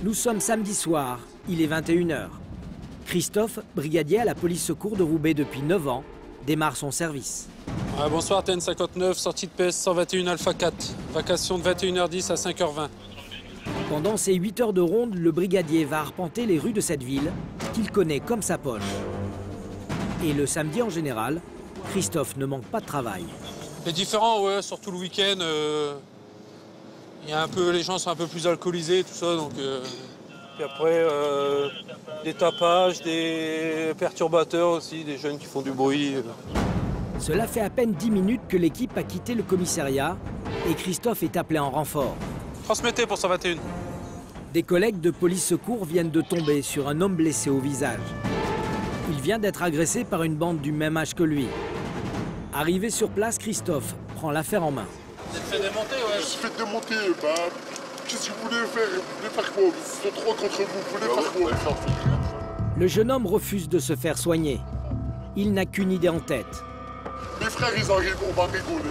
Nous sommes samedi soir, il est 21h. Christophe, brigadier à la police secours de Roubaix depuis 9 ans, démarre son service. Bonsoir, TN59, sortie de PS 121 Alpha 4, vacation de 21h10 à 5h20. Pendant ces 8 heures de ronde, le brigadier va arpenter les rues de cette ville qu'il connaît comme sa poche. Et le samedi en général, Christophe ne manque pas de travail. C'est différent, ouais, surtout le week-end. Les gens sont un peu plus alcoolisés, tout ça, donc... Puis après, des tapages, des perturbateurs aussi, des jeunes qui font du bruit. Cela fait à peine 10 minutes que l'équipe a quitté le commissariat et Christophe est appelé en renfort. Transmettez pour 121. Des collègues de police secours viennent de tomber sur un homme blessé au visage. Il vient d'être agressé par une bande du même âge que lui. Arrivé sur place, Christophe prend l'affaire en main. Vous êtes fait démonter, ouais? Je suis fait démonter, qu'est-ce que vous voulez faire? Vous voulez faire quoi? Ils sont trois contre vous, vous voulez faire quoi? Le jeune homme refuse de se faire soigner. Il n'a qu'une idée en tête. Mes frères, ils arrivent, on va rigoler.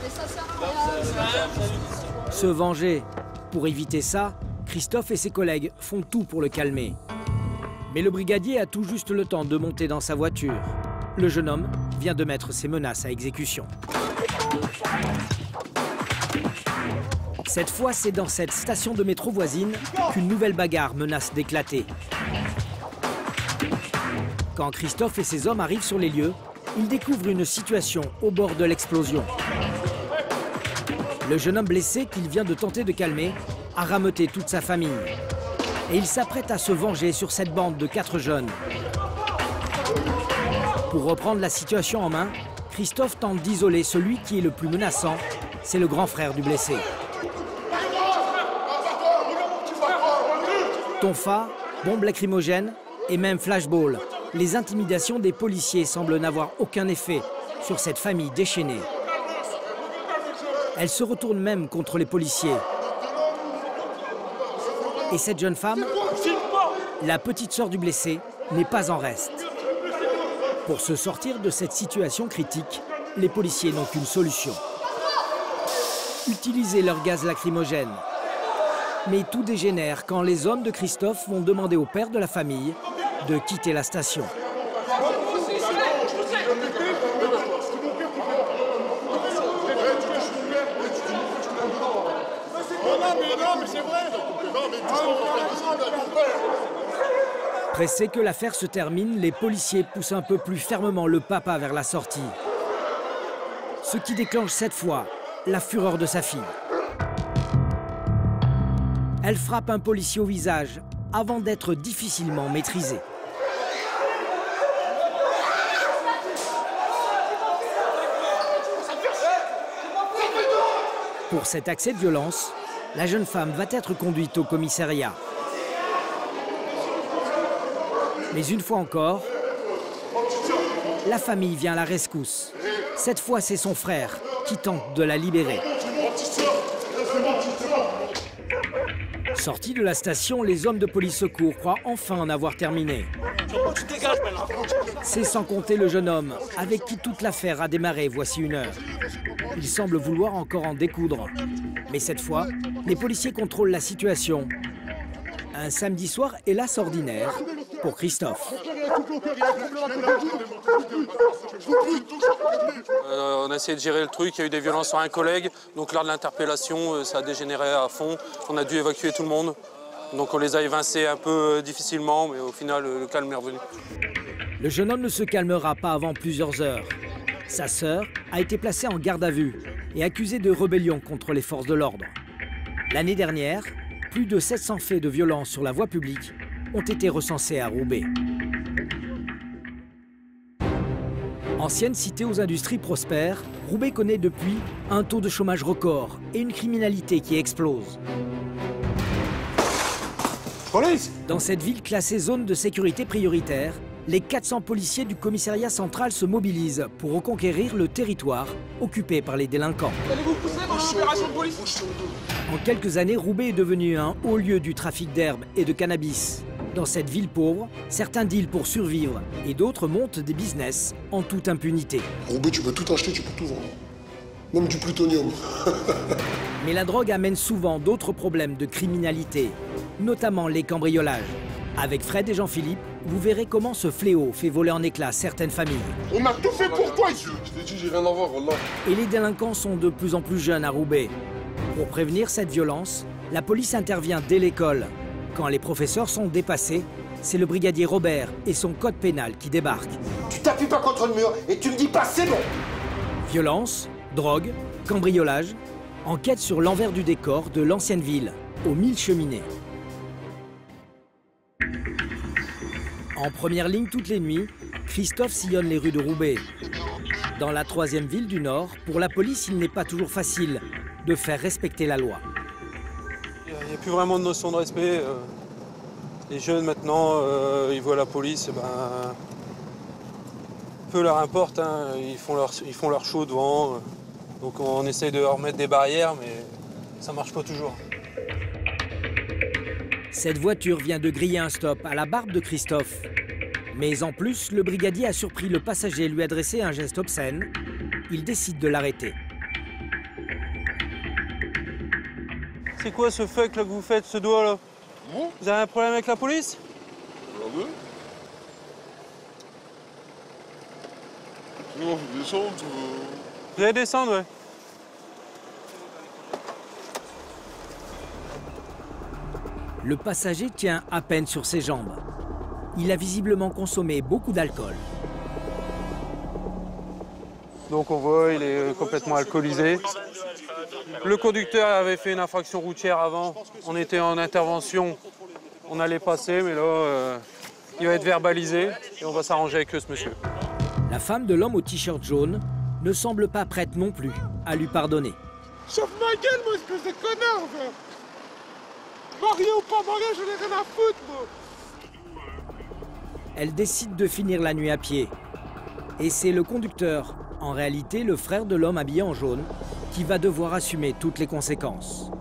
Mais ça sert à rien. Se venger. Pour éviter ça, Christophe et ses collègues font tout pour le calmer. Mais le brigadier a tout juste le temps de monter dans sa voiture. Le jeune homme vient de mettre ses menaces à exécution. Cette fois, c'est dans cette station de métro voisine qu'une nouvelle bagarre menace d'éclater. Quand Christophe et ses hommes arrivent sur les lieux, ils découvrent une situation au bord de l'explosion. Le jeune homme blessé qu'il vient de tenter de calmer a rameuté toute sa famille. Et il s'apprête à se venger sur cette bande de 4 jeunes. Pour reprendre la situation en main, Christophe tente d'isoler celui qui est le plus menaçant, c'est le grand frère du blessé. Tonfa, bombes lacrymogènes et même flashball. Les intimidations des policiers semblent n'avoir aucun effet sur cette famille déchaînée. Elle se retourne même contre les policiers. Et cette jeune femme, la petite sœur du blessé, n'est pas en reste. Pour se sortir de cette situation critique, les policiers n'ont qu'une solution. Utiliser leur gaz lacrymogène. Mais tout dégénère quand les hommes de Christophe vont demander au père de la famille de quitter la station. Pressés que l'affaire se termine, les policiers poussent un peu plus fermement le papa vers la sortie. Ce qui déclenche cette fois la fureur de sa fille. Elle frappe un policier au visage avant d'être difficilement maîtrisée. Pour cet accès de violence, la jeune femme va être conduite au commissariat. Mais une fois encore, la famille vient à la rescousse. Cette fois, c'est son frère qui tente de la libérer. Sortis de la station, les hommes de police secours croient enfin en avoir terminé. C'est sans compter le jeune homme, avec qui toute l'affaire a démarré voici 1 heure. Il semble vouloir encore en découdre. Mais cette fois, les policiers contrôlent la situation. Un samedi soir, hélas ordinaire, pour Christophe. On a essayé de gérer le truc, il y a eu des violences sur un collègue, donc lors de l'interpellation, ça a dégénéré à fond. On a dû évacuer tout le monde, donc on les a évincés un peu difficilement, mais au final, le calme est revenu. Le jeune homme ne se calmera pas avant plusieurs heures. Sa sœur a été placée en garde à vue et accusée de rébellion contre les forces de l'ordre. L'année dernière, plus de 700 faits de violence sur la voie publique ont été recensés à Roubaix. Ancienne cité aux industries prospères, Roubaix connaît depuis un taux de chômage record et une criminalité qui explose. Police! Dans cette ville classée zone de sécurité prioritaire, les 400 policiers du commissariat central se mobilisent pour reconquérir le territoire occupé par les délinquants. Allez-vous pousser dans l'opération de police? En quelques années, Roubaix est devenu un haut lieu du trafic d'herbe et de cannabis. Dans cette ville pauvre, certains dealent pour survivre et d'autres montent des business en toute impunité. Roubaix, tu peux tout acheter, tu peux tout vendre. Même du plutonium. Mais la drogue amène souvent d'autres problèmes de criminalité, notamment les cambriolages. Avec Fred et Jean-Philippe, vous verrez comment ce fléau fait voler en éclats certaines familles. On a tout fait pour toi ici. Je t'ai dit, j'ai rien à voir, Wallah. Et les délinquants sont de plus en plus jeunes à Roubaix. Pour prévenir cette violence, la police intervient dès l'école. Quand les professeurs sont dépassés, c'est le brigadier Robert et son code pénal qui débarquent. Tu t'appuies pas contre le mur et tu me dis pas c'est bon. Violence, drogue, cambriolage, enquête sur l'envers du décor de l'ancienne ville, aux 1000 cheminées. En première ligne toutes les nuits, Christophe sillonne les rues de Roubaix. Dans la 3e ville du Nord, pour la police, il n'est pas toujours facile de faire respecter la loi. Il n'y a plus vraiment de notion de respect. Les jeunes maintenant, ils voient la police, peu leur importe, hein, ils font leur show devant. Donc on essaye de leur mettre des barrières, mais ça marche pas toujours. Cette voiture vient de griller un stop à la barbe de Christophe. Mais en plus, le brigadier a surpris le passager et lui adresser un geste obscène. Il décide de l'arrêter. C'est quoi ce fuck là que vous faites, ce doigt là? Bon, Vous avez un problème avec la police? regardez. Sinon, faut descendre. Vous allez descendre, ouais. Le passager tient à peine sur ses jambes. Il a visiblement consommé beaucoup d'alcool. Donc on voit, il est complètement alcoolisé. Le conducteur avait fait une infraction routière avant. On était en intervention, on allait passer, mais là, il va être verbalisé et on va s'arranger avec ce monsieur. La femme de l'homme au t-shirt jaune ne semble pas prête non plus à lui pardonner. Chauffe ma gueule, moi, espèce de connard, frère. Marié ou pas marié, j'en ai rien à foutre, moi. Elle décide de finir la nuit à pied. Et c'est le conducteur, en réalité le frère de l'homme habillé en jaune, qui va devoir assumer toutes les conséquences.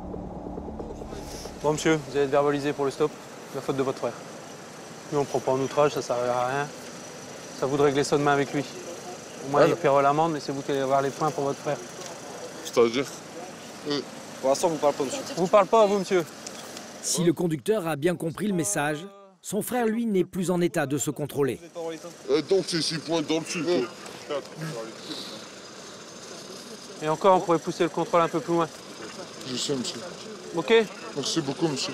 Bon monsieur, vous allez être verbalisé pour le stop, la faute de votre frère. Nous on prend pas en outrage, ça sert à rien. Ça vous de régler ça demain avec lui. Au moins il paiera l'amende, mais c'est vous qui allez avoir les points pour votre frère. C'est-à-dire Pour l'instant, vous parlez pas, monsieur. Je vous parle pas à vous monsieur. Si le conducteur a bien compris le message, son frère, lui, n'est plus en état de se contrôler. Donc c'est 6 points dans le dessus. Et encore, on pourrait pousser le contrôle un peu plus loin. Je sais, monsieur. Ok? Merci beaucoup, monsieur.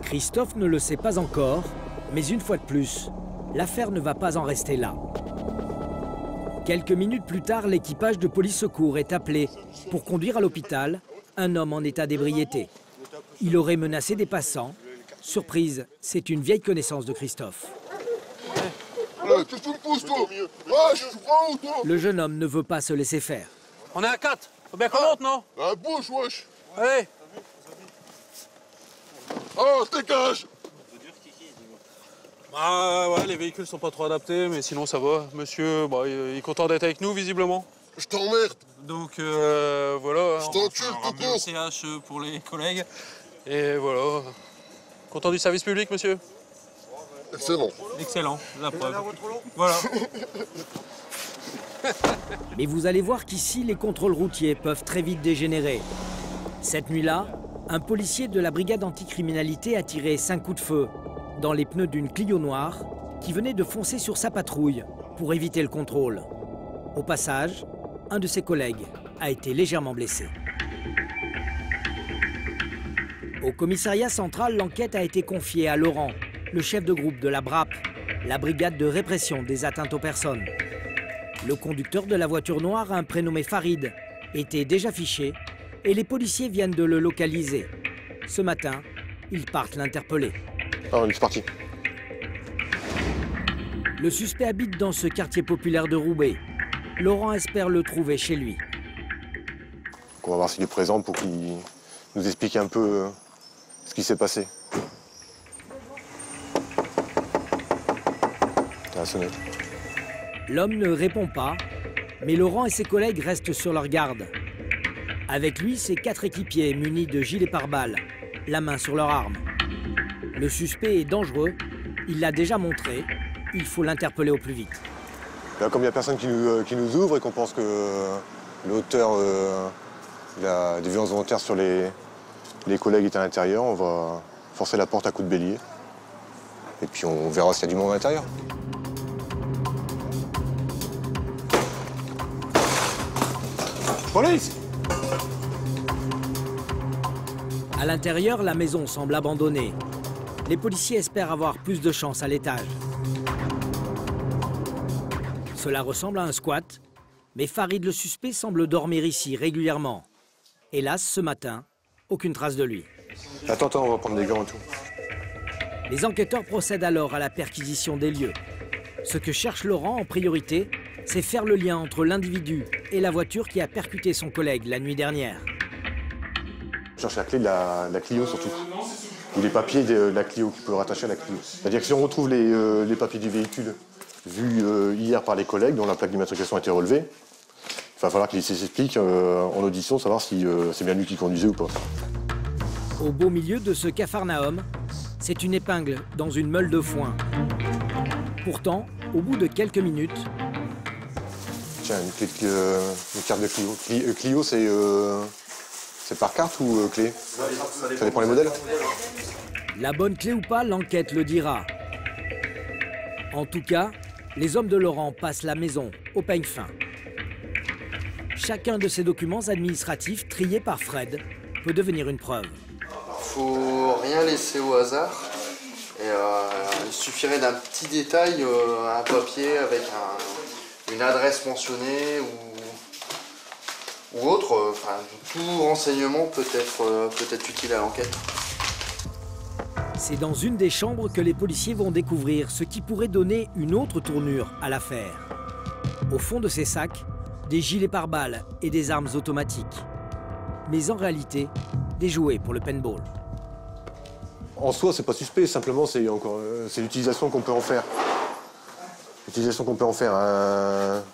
Christophe ne le sait pas encore, mais une fois de plus, l'affaire ne va pas en rester là. Quelques minutes plus tard, l'équipage de police secours est appelé pour conduire à l'hôpital un homme en état d'ébriété. Il aurait menacé des passants. Surprise, c'est une vieille connaissance de Christophe. Qu'est-ce que tu me pousses, toi? Je suis prends où, toi? Le jeune homme ne veut pas se laisser faire. On est à 4. Faut bien qu'on monte, non? La bouche, wesh. Allez! Oh, je dégage. Ah ouais, les véhicules sont pas trop adaptés, mais sinon ça va. Monsieur, il est content d'être avec nous, visiblement. Je t'emmerde. Donc voilà, Je on t'encule, va faire un Coco. CH pour les collègues. Et voilà. Content du service public, monsieur? Excellent. Excellent, la preuve. Voilà. Mais vous allez voir qu'ici, les contrôles routiers peuvent très vite dégénérer. Cette nuit-là, un policier de la brigade anticriminalité a tiré 5 coups de feu dans les pneus d'une Clio noire qui venait de foncer sur sa patrouille pour éviter le contrôle. Au passage, un de ses collègues a été légèrement blessé. Au commissariat central, l'enquête a été confiée à Laurent, le chef de groupe de la BRAP, la brigade de répression des atteintes aux personnes. Le conducteur de la voiture noire, un prénommé Farid, était déjà fiché et les policiers viennent de le localiser. Ce matin, ils partent l'interpeller. Ah, on est parti. Le suspect habite dans ce quartier populaire de Roubaix. Laurent espère le trouver chez lui. On va voir s'il est présent pour qu'il nous explique un peu ce qui s'est passé. T'as la sonnette. L'homme ne répond pas, mais Laurent et ses collègues restent sur leur garde. Avec lui, ses 4 équipiers munis de gilets pare-balles, la main sur leur arme. Le suspect est dangereux, il l'a déjà montré, il faut l'interpeller au plus vite. Là, comme il n'y a personne qui nous ouvre et qu'on pense que l'auteur Il a des violences volontaires sur les collègues qui étaient à l'intérieur. On va forcer la porte à coups de bélier. Et puis on verra s'il y a du monde à l'intérieur. Police! À l'intérieur, la maison semble abandonnée. Les policiers espèrent avoir plus de chance à l'étage. Cela ressemble à un squat, mais Farid le suspect semble dormir ici régulièrement. Hélas, ce matin, aucune trace de lui. Attends, on va prendre des gants et tout. Les enquêteurs procèdent alors à la perquisition des lieux. Ce que cherche Laurent en priorité, c'est faire le lien entre l'individu et la voiture qui a percuté son collègue la nuit dernière. Je cherche la clé de la Clio surtout. Ou les papiers de la Clio qui peut rattacher à la Clio. C'est-à-dire que si on retrouve les papiers du véhicule vus hier par les collègues dont la plaque d'immatriculation a été relevée, il va falloir qu'il s'explique en audition, savoir si c'est bien lui qui conduisait ou pas. Au beau milieu de ce capharnaüm, c'est une épingle dans une meule de foin. Pourtant, au bout de quelques minutes... Tiens, une carte de Clio. Clio, c'est par carte ou clé? Ça dépend des modèles. La bonne clé ou pas, l'enquête le dira. En tout cas, les hommes de Laurent passent la maison au peigne fin. Chacun de ces documents administratifs triés par Fred peut devenir une preuve. Faut rien laisser au hasard. Et il suffirait d'un petit détail, un papier avec une adresse mentionnée ou autre. Enfin, tout renseignement peut être utile à l'enquête. C'est dans une des chambres que les policiers vont découvrir ce qui pourrait donner une autre tournure à l'affaire. Au fond de ces sacs, des gilets pare-balles et des armes automatiques. Mais en réalité, des jouets pour le paintball. En soi, c'est pas suspect, simplement c'est l'utilisation qu'on peut en faire. L'utilisation qu'on peut en faire.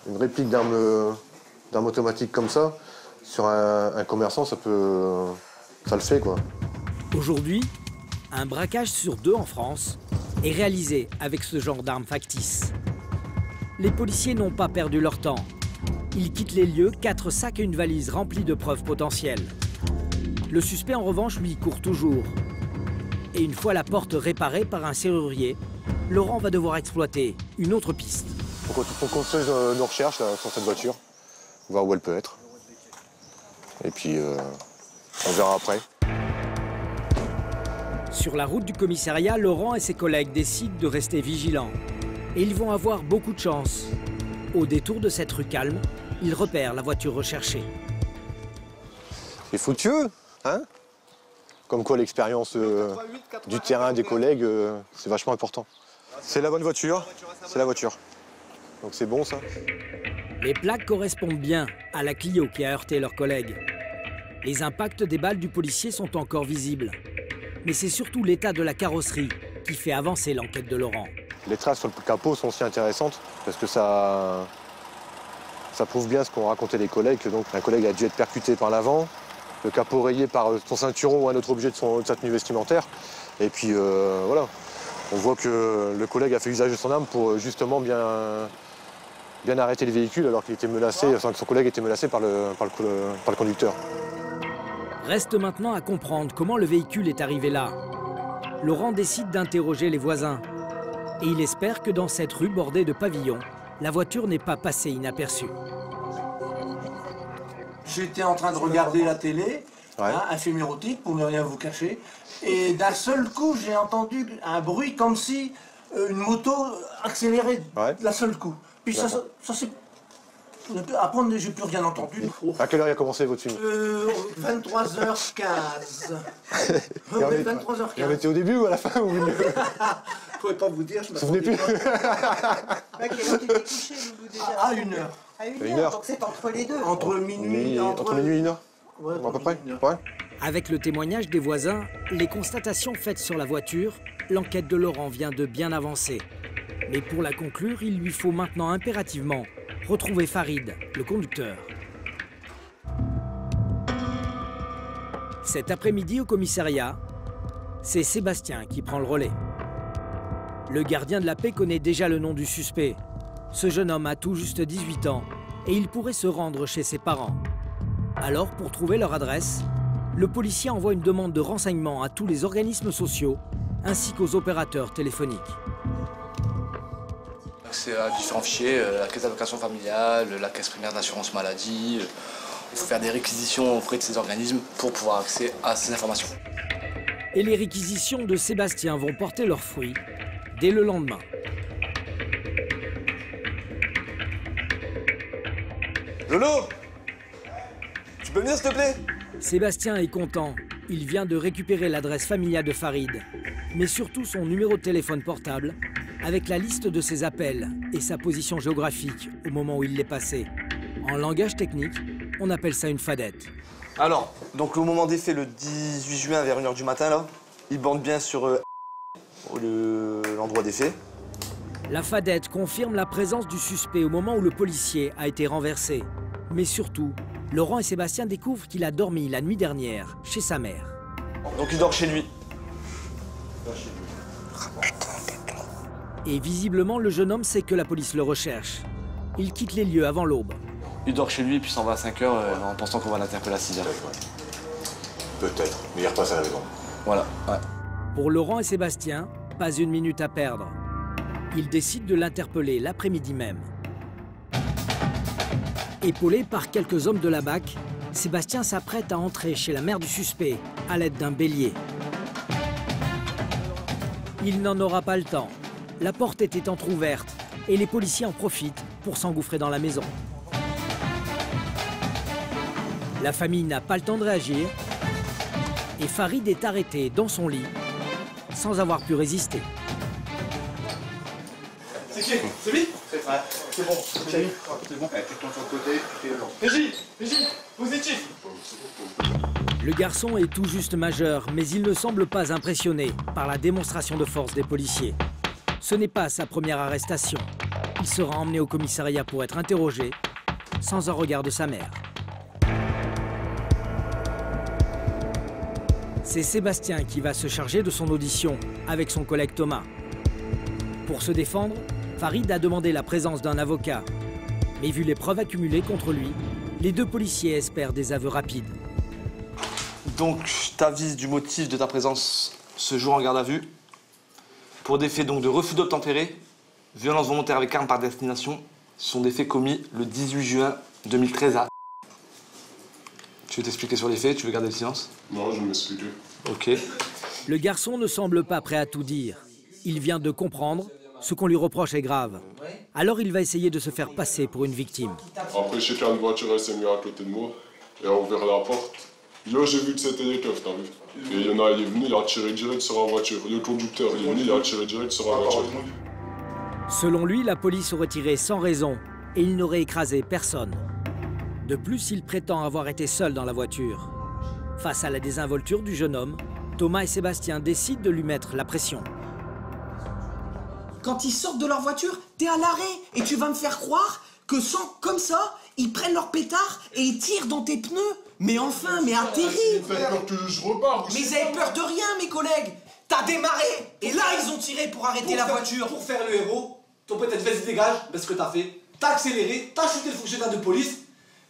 Une réplique d'arme automatique comme ça, sur un commerçant, ça le fait, quoi. Aujourd'hui, un braquage sur 2 en France est réalisé avec ce genre d'armes factices. Les policiers n'ont pas perdu leur temps. Ils quittent les lieux, 4 sacs et une valise remplis de preuves potentielles. Le suspect, en revanche, lui court toujours. Et une fois la porte réparée par un serrurier, Laurent va devoir exploiter une autre piste. Pour qu'on construise nos recherches là, sur cette voiture, voir où elle peut être. Et puis, on verra après. Sur la route du commissariat, Laurent et ses collègues décident de rester vigilants. Et ils vont avoir beaucoup de chance. Au détour de cette rue calme, ils repèrent la voiture recherchée. C'est foutu, hein? Comme quoi l'expérience du terrain, des collègues, c'est vachement important. C'est la bonne voiture, c'est la voiture. Donc c'est bon ça. Les plaques correspondent bien à la Clio qui a heurté leurs collègues. Les impacts des balles du policier sont encore visibles. Mais c'est surtout l'état de la carrosserie qui fait avancer l'enquête de Laurent. Les traces sur le capot sont aussi intéressantes parce que ça prouve bien ce qu'ont raconté les collègues. Que donc un collègue a dû être percuté par l'avant, le capot rayé par son ceinturon ou un autre objet de sa tenue vestimentaire. Et puis voilà, on voit que le collègue a fait usage de son arme pour justement bien arrêter le véhicule alors qu'il était menacé, que son collègue était menacé par le conducteur. Reste maintenant à comprendre comment le véhicule est arrivé là. Laurent décide d'interroger les voisins. Et il espère que dans cette rue bordée de pavillons, la voiture n'est pas passée inaperçue. J'étais en train de regarder la télé, Ouais. un film érotique, pour ne rien vous cacher, et d'un seul coup, j'ai entendu un bruit comme si une moto accélérait d'un seul coup. Puis ça s'est... Après, j'ai plus rien entendu. À quelle heure il a commencé votre film? 23h15. 23h15. Et on était au début ou à la fin ou au milieu? Je pourrais pas vous dire, je me souvenez plus. À quelle heure tu t'es couché, Loulou, déjà? À 1h. À une Une heure, heure. donc c'est entre les deux. Entre minuit... Entre minuit et 1h? Ouais, À peu près? Ouais. Avec le témoignage des voisins, les constatations faites sur la voiture, l'enquête de Laurent vient de bien avancer. Mais pour la conclure, il lui faut maintenant impérativement retrouver Farid, le conducteur. Cet après-midi au commissariat, c'est Sébastien qui prend le relais. Le gardien de la paix connaît déjà le nom du suspect. Ce jeune homme a tout juste 18 ans et il pourrait se rendre chez ses parents. Alors, pour trouver leur adresse, le policier envoie une demande de renseignement à tous les organismes sociaux ainsi qu'aux opérateurs téléphoniques. C'est à différents fichiers, la caisse d'allocation familiale, la caisse primaire d'assurance maladie. Il faut faire des réquisitions auprès de ces organismes pour pouvoir accéder à ces informations. Et les réquisitions de Sébastien vont porter leurs fruits dès le lendemain. Lolo, tu peux venir s'il te plaît? Sébastien est content. Il vient de récupérer l'adresse familiale de Farid, mais surtout son numéro de téléphone portable, avec la liste de ses appels et sa position géographique au moment où il l'est passé. En langage technique, on appelle ça une fadette. Alors, donc le moment des faits, le 18 juin vers 1h du matin, là, il bande bien sur l'endroit des faits. La fadette confirme la présence du suspect au moment où le policier a été renversé. Mais surtout, Laurent et Sébastien découvrent qu'il a dormi la nuit dernière chez sa mère. Donc il dort chez lui. Et visiblement, le jeune homme sait que la police le recherche. Il quitte les lieux avant l'aube. Il dort chez lui puis s'en va à 5h en pensant qu'on va l'interpeller à 6h. Peut-être, mais il repasse à la maison. Voilà, ouais. Pour Laurent et Sébastien, pas une minute à perdre. Ils décident de l'interpeller l'après-midi même. Épaulé par quelques hommes de la BAC, Sébastien s'apprête à entrer chez la mère du suspect à l'aide d'un bélier. Il n'en aura pas le temps. La porte était entrouverte et les policiers en profitent pour s'engouffrer dans la maison. La famille n'a pas le temps de réagir et Farid est arrêté dans son lit sans avoir pu résister. C'est qui? C'est lui? Ouais, c'est bon. C'est bon. Tu tombes sur le côté, tu fais long. Régis, positif. Le garçon est tout juste majeur, mais il ne semble pas impressionné par la démonstration de force des policiers. Ce n'est pas sa première arrestation. Il sera emmené au commissariat pour être interrogé, sans un regard de sa mère. C'est Sébastien qui va se charger de son audition avec son collègue Thomas. Pour se défendre, Farid a demandé la présence d'un avocat. Mais vu les preuves accumulées contre lui, les deux policiers espèrent des aveux rapides. Donc, je t'avise du motif de ta présence ce jour en garde à vue. Pour des faits donc de refus d'obtempérer, violence volontaire avec arme par destination, ce sont des faits commis le 18 juin 2013 à... Tu veux t'expliquer sur les faits? Tu veux garder le silence? Non, je vais m'expliquer. Ok. Le garçon ne semble pas prêt à tout dire. Il vient de comprendre, ce qu'on lui reproche est grave. Alors il va essayer de se faire passer pour une victime. Après, je sais qu'il y a une voiture, elle s'est mise à côté de moi. Et a ouvert la porte. Yo, j'ai vu que c'était des keufs, t'as vu? Et il y en a, il est venu, il a tiré direct sur la voiture. Le conducteur, il est venu, il a tiré direct sur la voiture. Selon lui, la police aurait tiré sans raison et il n'aurait écrasé personne. De plus, il prétend avoir été seul dans la voiture. Face à la désinvolture du jeune homme, Thomas et Sébastien décident de lui mettre la pression. Quand ils sortent de leur voiture, t'es à l'arrêt et tu vas me faire croire que comme ça, ils prennent leur pétard et ils tirent dans tes pneus. Mais enfin, mais atterris! Vous avez peur que je repars? Mais ils avaient peur de rien, mes collègues! T'as démarré! Et là, ils ont tiré pour arrêter la voiture! Pour faire le héros, ton peut-être vas-y dégage, parce que t'as fait. T'as accéléré, t'as chuté le fonctionnaire de police.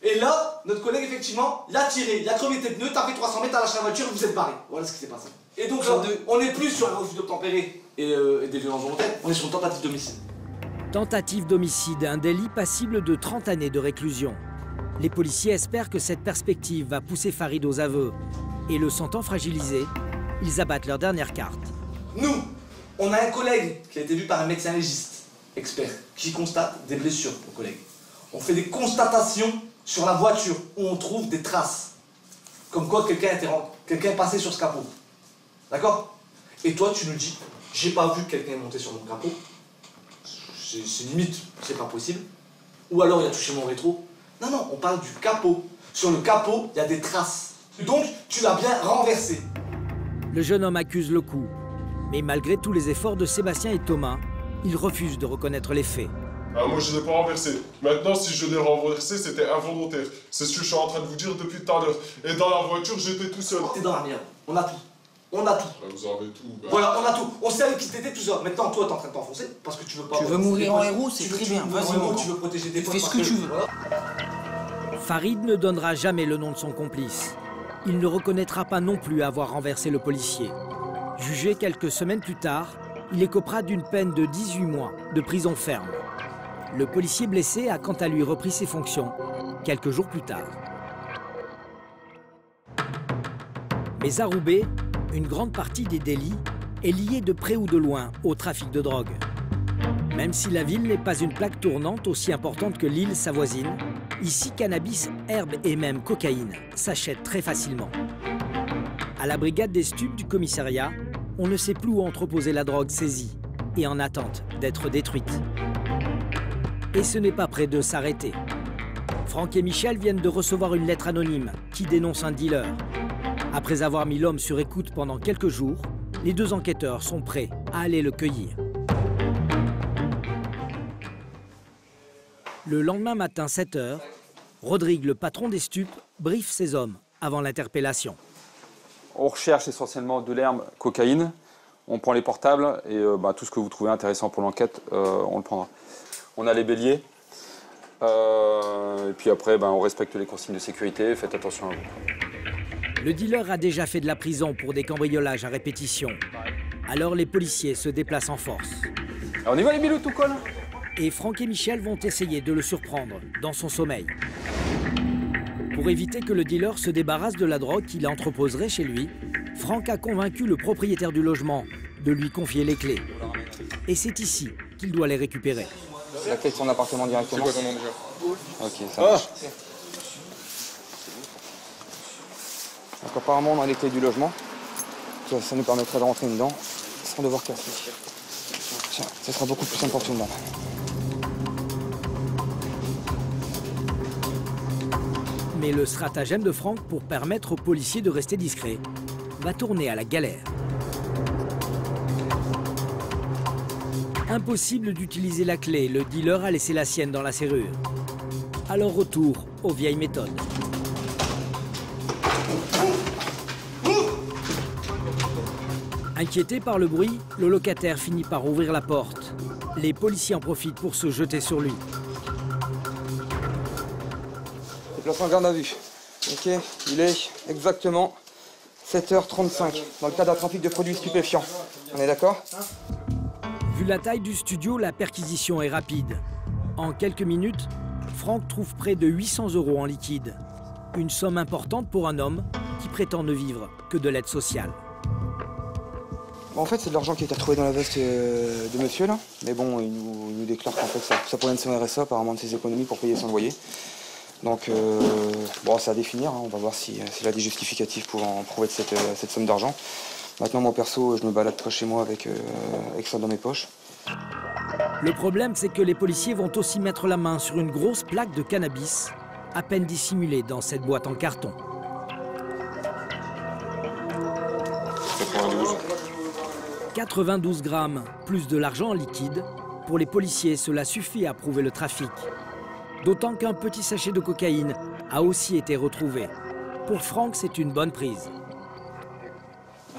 Et là, notre collègue, effectivement, il a tiré, il a crevé tes pneus, t'as fait 300 mètres, t'as lâché la voiture, vous êtes barré. Voilà ce qui s'est passé. Et donc là, on n'est plus sur un refus d'obtempérer et des violences volontaires, on est sur une tentative d'homicide. Tentative d'homicide, un délit passible de 30 années de réclusion. Les policiers espèrent que cette perspective va pousser Farid aux aveux. Et le sentant fragilisé, ils abattent leur dernière carte. Nous, on a un collègue qui a été vu par un médecin légiste, expert, qui constate des blessures au collègue. On fait des constatations sur la voiture où on trouve des traces. Comme quoi quelqu'un est passé sur ce capot. D'accord? Et toi, tu nous dis, j'ai pas vu quelqu'un est monté sur mon capot. C'est limite, c'est pas possible. Ou alors il a touché mon rétro. Non, non, on parle du capot. Sur le capot, il y a des traces. Donc, tu l'as bien renversé. Le jeune homme accuse le coup. Mais malgré tous les efforts de Sébastien et Thomas, ils refusent de reconnaître les faits. Ah, moi, je ne l'ai pas renversé. Maintenant, si je l'ai renversé, c'était involontaire. C'est ce que je suis en train de vous dire depuis tout à l'heure. Et dans la voiture, j'étais tout seul. T'es dans la merde. On a tout. On a tout. Ah, vous avez tout. Bah. Voilà, on a tout. On sait avec qui t'étais, tout ça. Maintenant, toi, t'es en train de t'enfoncer parce que tu veux pas... Tu veux mourir en héros, c'est très bien. Vas-y, tu veux protéger tes potes. Fais ce que tu veux. Farid ne donnera jamais le nom de son complice. Il ne reconnaîtra pas non plus avoir renversé le policier. Jugé quelques semaines plus tard, il écopera d'une peine de 18 mois de prison ferme. Le policier blessé a quant à lui repris ses fonctions quelques jours plus tard. Mais à Roubaix, une grande partie des délits est liée de près ou de loin au trafic de drogue. Même si la ville n'est pas une plaque tournante aussi importante que l'île sa voisine, ici cannabis, herbe et même cocaïne s'achètent très facilement. À la brigade des stupes du commissariat, on ne sait plus où entreposer la drogue saisie et en attente d'être détruite. Et ce n'est pas près de s'arrêter. Franck et Michel viennent de recevoir une lettre anonyme qui dénonce un dealer. Après avoir mis l'homme sur écoute pendant quelques jours, les deux enquêteurs sont prêts à aller le cueillir. Le lendemain matin, 7 h, Rodrigue, le patron des stupes, briefe ses hommes avant l'interpellation. On recherche essentiellement de l'herbe, cocaïne. On prend les portables et tout ce que vous trouvez intéressant pour l'enquête, on le prendra. On a les béliers. Et puis après, on respecte les consignes de sécurité. Faites attention à vous. Le dealer a déjà fait de la prison pour des cambriolages à répétition. Alors les policiers se déplacent en force. On y va les bilous tout colle. Et Franck et Michel vont essayer de le surprendre dans son sommeil. Pour éviter que le dealer se débarrasse de la drogue qu'il entreposerait chez lui, Franck a convaincu le propriétaire du logement de lui confier les clés. Et c'est ici qu'il doit les récupérer. La clé de son appartement directement. C'est quoi ton nom déjà? Ok, ça marche. Donc apparemment on a les clés du logement. Ça nous permettrait de rentrer dedans sans devoir casser. Tiens, ça sera beaucoup plus simple pour tout le monde. Mais le stratagème de Franck pour permettre aux policiers de rester discrets va tourner à la galère. Impossible d'utiliser la clé, le dealer a laissé la sienne dans la serrure. Alors retour aux vieilles méthodes. Inquiété par le bruit, le locataire finit par ouvrir la porte. Les policiers en profitent pour se jeter sur lui. Déplacement en garde à vue. Ok, il est exactement 7 h 35 dans le cas d'un trafic de produits stupéfiants. On est d'accord? Vu la taille du studio, la perquisition est rapide. En quelques minutes, Franck trouve près de 800 € en liquide. Une somme importante pour un homme qui prétend ne vivre que de l'aide sociale. En fait, c'est de l'argent qui a été retrouvé dans la veste de monsieur, là. Mais bon, il nous déclare qu'en fait, ça provient de son RSA, apparemment de ses économies pour payer son loyer. Donc, bon, c'est à définir. Hein. On va voir s'il a des justificatifs pour en prouver de cette somme d'argent. Maintenant, moi, perso, je me balade pas chez moi avec ça dans mes poches. Le problème, c'est que les policiers vont aussi mettre la main sur une grosse plaque de cannabis, à peine dissimulée dans cette boîte en carton. 92 grammes, plus de l'argent en liquide. Pour les policiers, cela suffit à prouver le trafic. D'autant qu'un petit sachet de cocaïne a aussi été retrouvé. Pour Franck, c'est une bonne prise.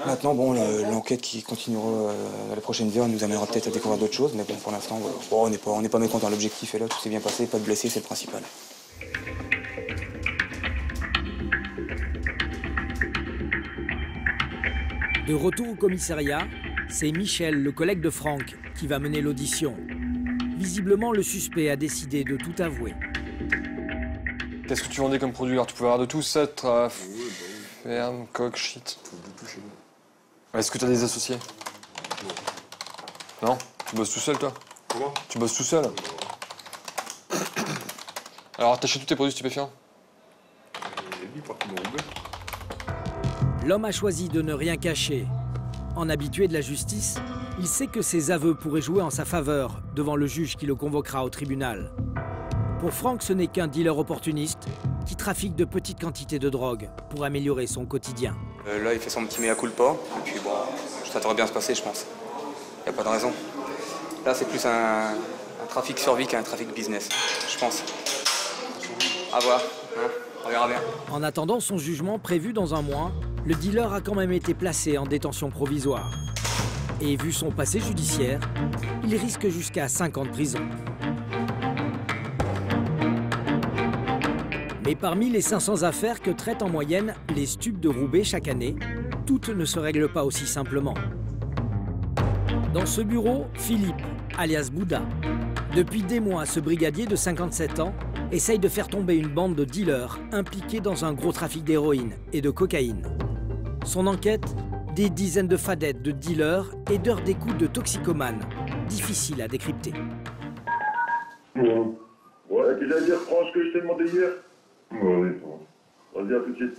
Maintenant, bon, l'enquête qui continuera dans les prochaines heures nous amènera peut-être à découvrir d'autres choses, mais bon, pour l'instant, bon, on n'est pas mécontent. L'objectif est là, tout s'est bien passé, pas de blessés, c'est le principal. De retour au commissariat, c'est Michel, le collègue de Franck, qui va mener l'audition. Visiblement, le suspect a décidé de tout avouer. Qu'est-ce que tu vendais comme produit? Alors, tu pouvais avoir de tout ça, ferme, coque, shit. Est-ce que tu as des associés? Non. Tu bosses tout seul, toi? Comment? Tu bosses tout seul? Alors, t'achètes tous tes produits stupéfiants? L'homme a choisi de ne rien cacher. En habitué de la justice, il sait que ses aveux pourraient jouer en sa faveur devant le juge qui le convoquera au tribunal. Pour Franck, ce n'est qu'un dealer opportuniste qui trafique de petites quantités de drogue pour améliorer son quotidien. Là, il fait son petit mea culpa, et puis bon, ça devrait bien se passer, je pense. Il n'y a pas de raison. Là, c'est plus un trafic survie qu'un trafic business, je pense. À voir, hein, on verra bien. En attendant son jugement prévu dans un mois, le dealer a quand même été placé en détention provisoire. Et vu son passé judiciaire, il risque jusqu'à 5 ans de prison. Mais parmi les 500 affaires que traitent en moyenne les stupes de Roubaix chaque année, toutes ne se règlent pas aussi simplement. Dans ce bureau, Philippe, alias Bouddha. Depuis des mois, ce brigadier de 57 ans essaye de faire tomber une bande de dealers impliqués dans un gros trafic d'héroïne et de cocaïne. Son enquête, des dizaines de fadettes de dealers et d'heures d'écoute de toxicomanes, difficiles à décrypter. Ouais, qu'est-ce que j'allais dire, prends ce que je t'ai demandé hier. Oui, vas-y, à tout de suite.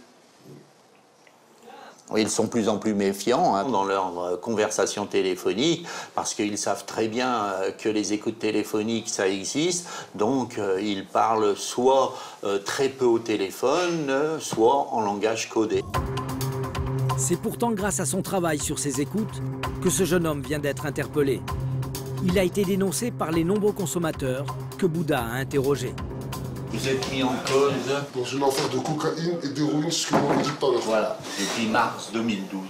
Ils sont de plus en plus méfiants dans leurs conversations téléphoniques parce qu'ils savent très bien que les écoutes téléphoniques, ça existe. Donc, ils parlent soit très peu au téléphone, soit en langage codé. C'est pourtant grâce à son travail sur ces écoutes que ce jeune homme vient d'être interpellé. Il a été dénoncé par les nombreux consommateurs que Bouddha a interrogés. Vous êtes mis en cause dans une affaire de cocaïne et d'héroïne, ce que vous m'avez dit tout à l'heure. Voilà, depuis mars 2012.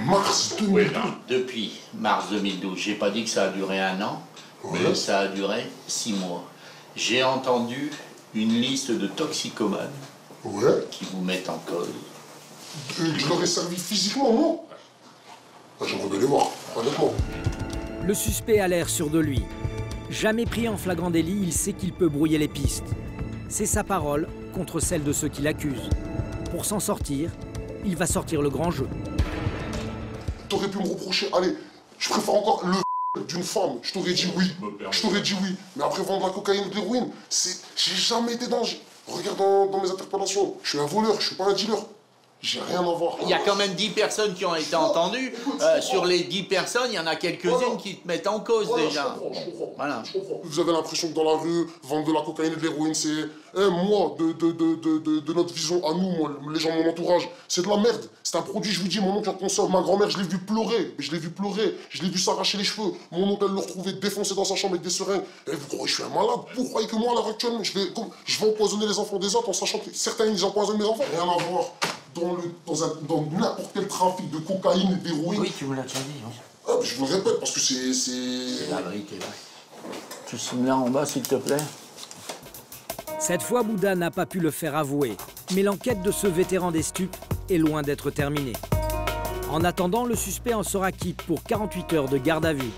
Mars 2012 oui, depuis mars 2012. J'ai pas dit que ça a duré 1 an, mais ça a duré 6 mois. J'ai entendu une liste de toxicomanes qui vous mettent en cause. Je leur ai servi physiquement, non? J'aimerais bien les voir, honnêtement. Le suspect a l'air sûr de lui. Jamais pris en flagrant délit, il sait qu'il peut brouiller les pistes. C'est sa parole contre celle de ceux qui l'accusent. Pour s'en sortir, il va sortir le grand jeu. T'aurais pu me reprocher, allez, je préfère encore le d'une femme, je t'aurais dit oui. Je t'aurais dit oui. Mais après vendre la cocaïne ou de l'héroïne, j'ai jamais été dans... Regarde dans mes interpellations, je suis un voleur, je suis pas un dealer. J'ai rien à voir. Il y a quand même 10 personnes qui ont été entendues. Sur les 10 personnes, il y en a quelques-unes qui te mettent en cause déjà. Je comprends. Voilà. Vous avez l'impression que dans la rue, vendre de la cocaïne et de l'héroïne, c'est... moi, de notre vision à nous, moi, les gens de mon entourage, c'est de la merde. C'est un produit, je vous dis, mon oncle en consomme. Ma grand-mère, je l'ai vu pleurer. Je l'ai vu s'arracher les cheveux. Mon oncle, elle le retrouvait défoncé dans sa chambre avec des seringues. Et vous croyez que je suis un malade? Vous croyez que moi, à l'heure actuelle, je vais empoisonner les enfants des autres en sachant que certains, ils empoisonnent mes enfants? Rien à voir. Dans n'importe quel trafic de cocaïne et d'héroïne. Oui, tu me l'as déjà dit, oui. Ah, je vous le répète, parce que c'est... La vérité, oui. Tu signes là en bas, s'il te plaît. Cette fois, Bouddha n'a pas pu le faire avouer. Mais l'enquête de ce vétéran des stupes est loin d'être terminée. En attendant, le suspect en sera quitte pour 48 heures de garde à vue.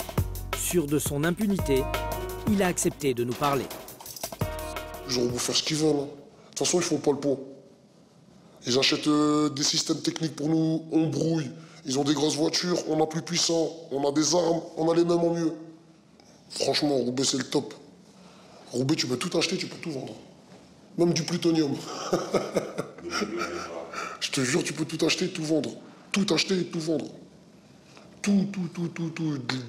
Sûr de son impunité, il a accepté de nous parler. Ils auront beau faire ce qu'ils veulent. De toute façon, ils font pas le pot. Ils achètent des systèmes techniques pour nous, on brouille. Ils ont des grosses voitures, on a plus puissant, on a des armes, on a les mêmes en mieux. Franchement, Roubaix, c'est le top. Roubaix, tu peux tout acheter, tu peux tout vendre. Même du plutonium. Je te jure, tu peux tout acheter et tout vendre. Tout acheter et tout vendre. Tout.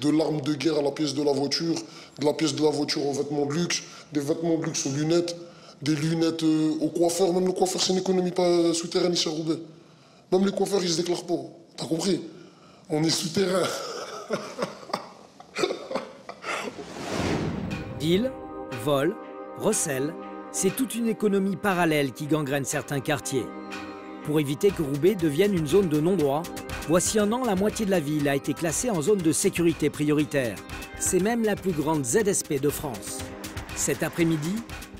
De l'arme de guerre à la pièce de la voiture, de la pièce de la voiture aux vêtements de luxe, des vêtements de luxe aux lunettes, des lunettes au coiffeur. Même le coiffeur, c'est une économie pas souterraine ici à Roubaix. Même les coiffeurs, ils se déclarent pas. T'as compris? On est souterrain. Deal, vol, recel, c'est toute une économie parallèle qui gangrène certains quartiers. Pour éviter que Roubaix devienne une zone de non-droit, voici un an, la moitié de la ville a été classée en zone de sécurité prioritaire. C'est même la plus grande ZSP de France. Cet après-midi,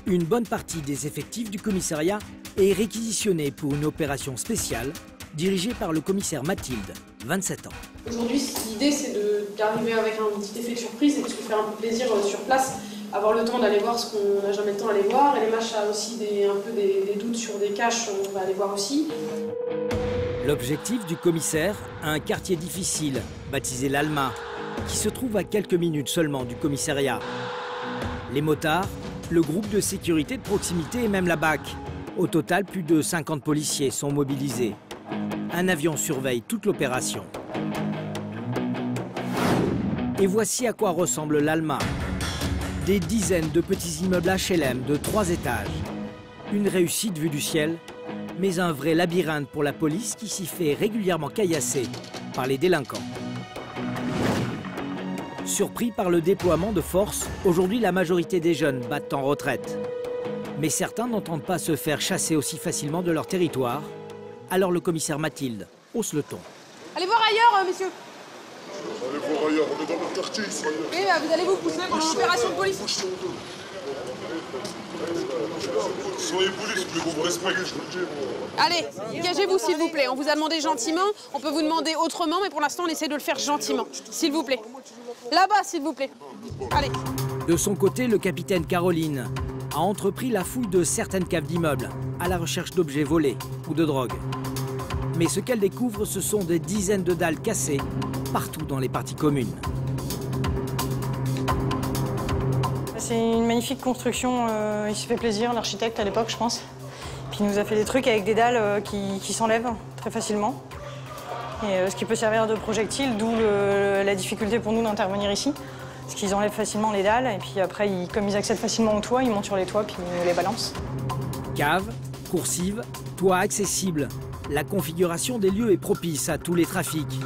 une bonne partie des effectifs du commissariat est réquisitionnée pour une opération spéciale dirigée par le commissaire Mathilde, 27 ans. Aujourd'hui, l'idée, c'est d'arriver avec un petit effet de surprise et de se faire un peu plaisir sur place, avoir le temps d'aller voir ce qu'on n'a jamais le temps d'aller voir. Et les matchs a aussi un peu des doutes sur des caches, on va aller voir aussi. L'objectif du commissaire, un quartier difficile, baptisé l'Alma, qui se trouve à quelques minutes seulement du commissariat. Les motards, le groupe de sécurité de proximité et même la BAC. Au total, plus de 50 policiers sont mobilisés. Un avion surveille toute l'opération. Et voici à quoi ressemble l'Alma. Des dizaines de petits immeubles HLM de 3 étages. Une réussite vue du ciel, mais un vrai labyrinthe pour la police qui s'y fait régulièrement caillasser par les délinquants. Surpris par le déploiement de force, aujourd'hui la majorité des jeunes battent en retraite. Mais certains n'entendent pas se faire chasser aussi facilement de leur territoire. Alors le commissaire Mathilde hausse le ton. Allez voir ailleurs, messieurs. Allez voir ailleurs, on est dans notre quartier ici. Oui, vous allez vous pousser pendant l'opération de police. Soyez polis, s'il vous plaît, qu'on vous respecte, je vous le dis. Allez, dégagez-vous s'il vous plaît. On vous a demandé gentiment, on peut vous demander autrement, mais pour l'instant on essaie de le faire gentiment. S'il vous plaît. Là-bas, s'il vous plaît. Allez. De son côté, le capitaine Caroline a entrepris la fouille de certaines caves d'immeubles à la recherche d'objets volés ou de drogue. Mais ce qu'elle découvre, ce sont des dizaines de dalles cassées partout dans les parties communes. C'est une magnifique construction, il se fait plaisir, l'architecte à l'époque, je pense. Puis il nous a fait des trucs avec des dalles qui s'enlèvent très facilement. Et ce qui peut servir de projectile, d'où la difficulté pour nous d'intervenir ici. Parce qu'ils enlèvent facilement les dalles, et puis après, comme ils accèdent facilement au toit, ils montent sur les toits, puis ils nous les balancent. Cave, coursive, toit accessible. La configuration des lieux est propice à tous les trafics,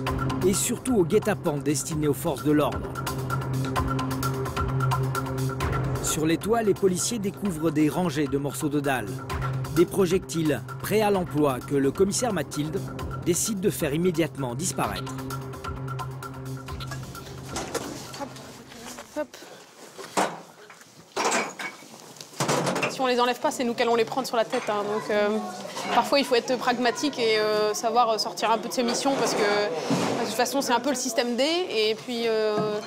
et surtout aux guet-apens destinés aux forces de l'ordre. Sur les toits, les policiers découvrent des rangées de morceaux de dalles, des projectiles prêts à l'emploi que le commissaire Mathilde décide de faire immédiatement disparaître. Hop. Si on les enlève pas, c'est nous qui allons les prendre sur la tête. Hein. Donc parfois il faut être pragmatique et savoir sortir un peu de ses missions parce que de toute façon c'est un peu le système D et puis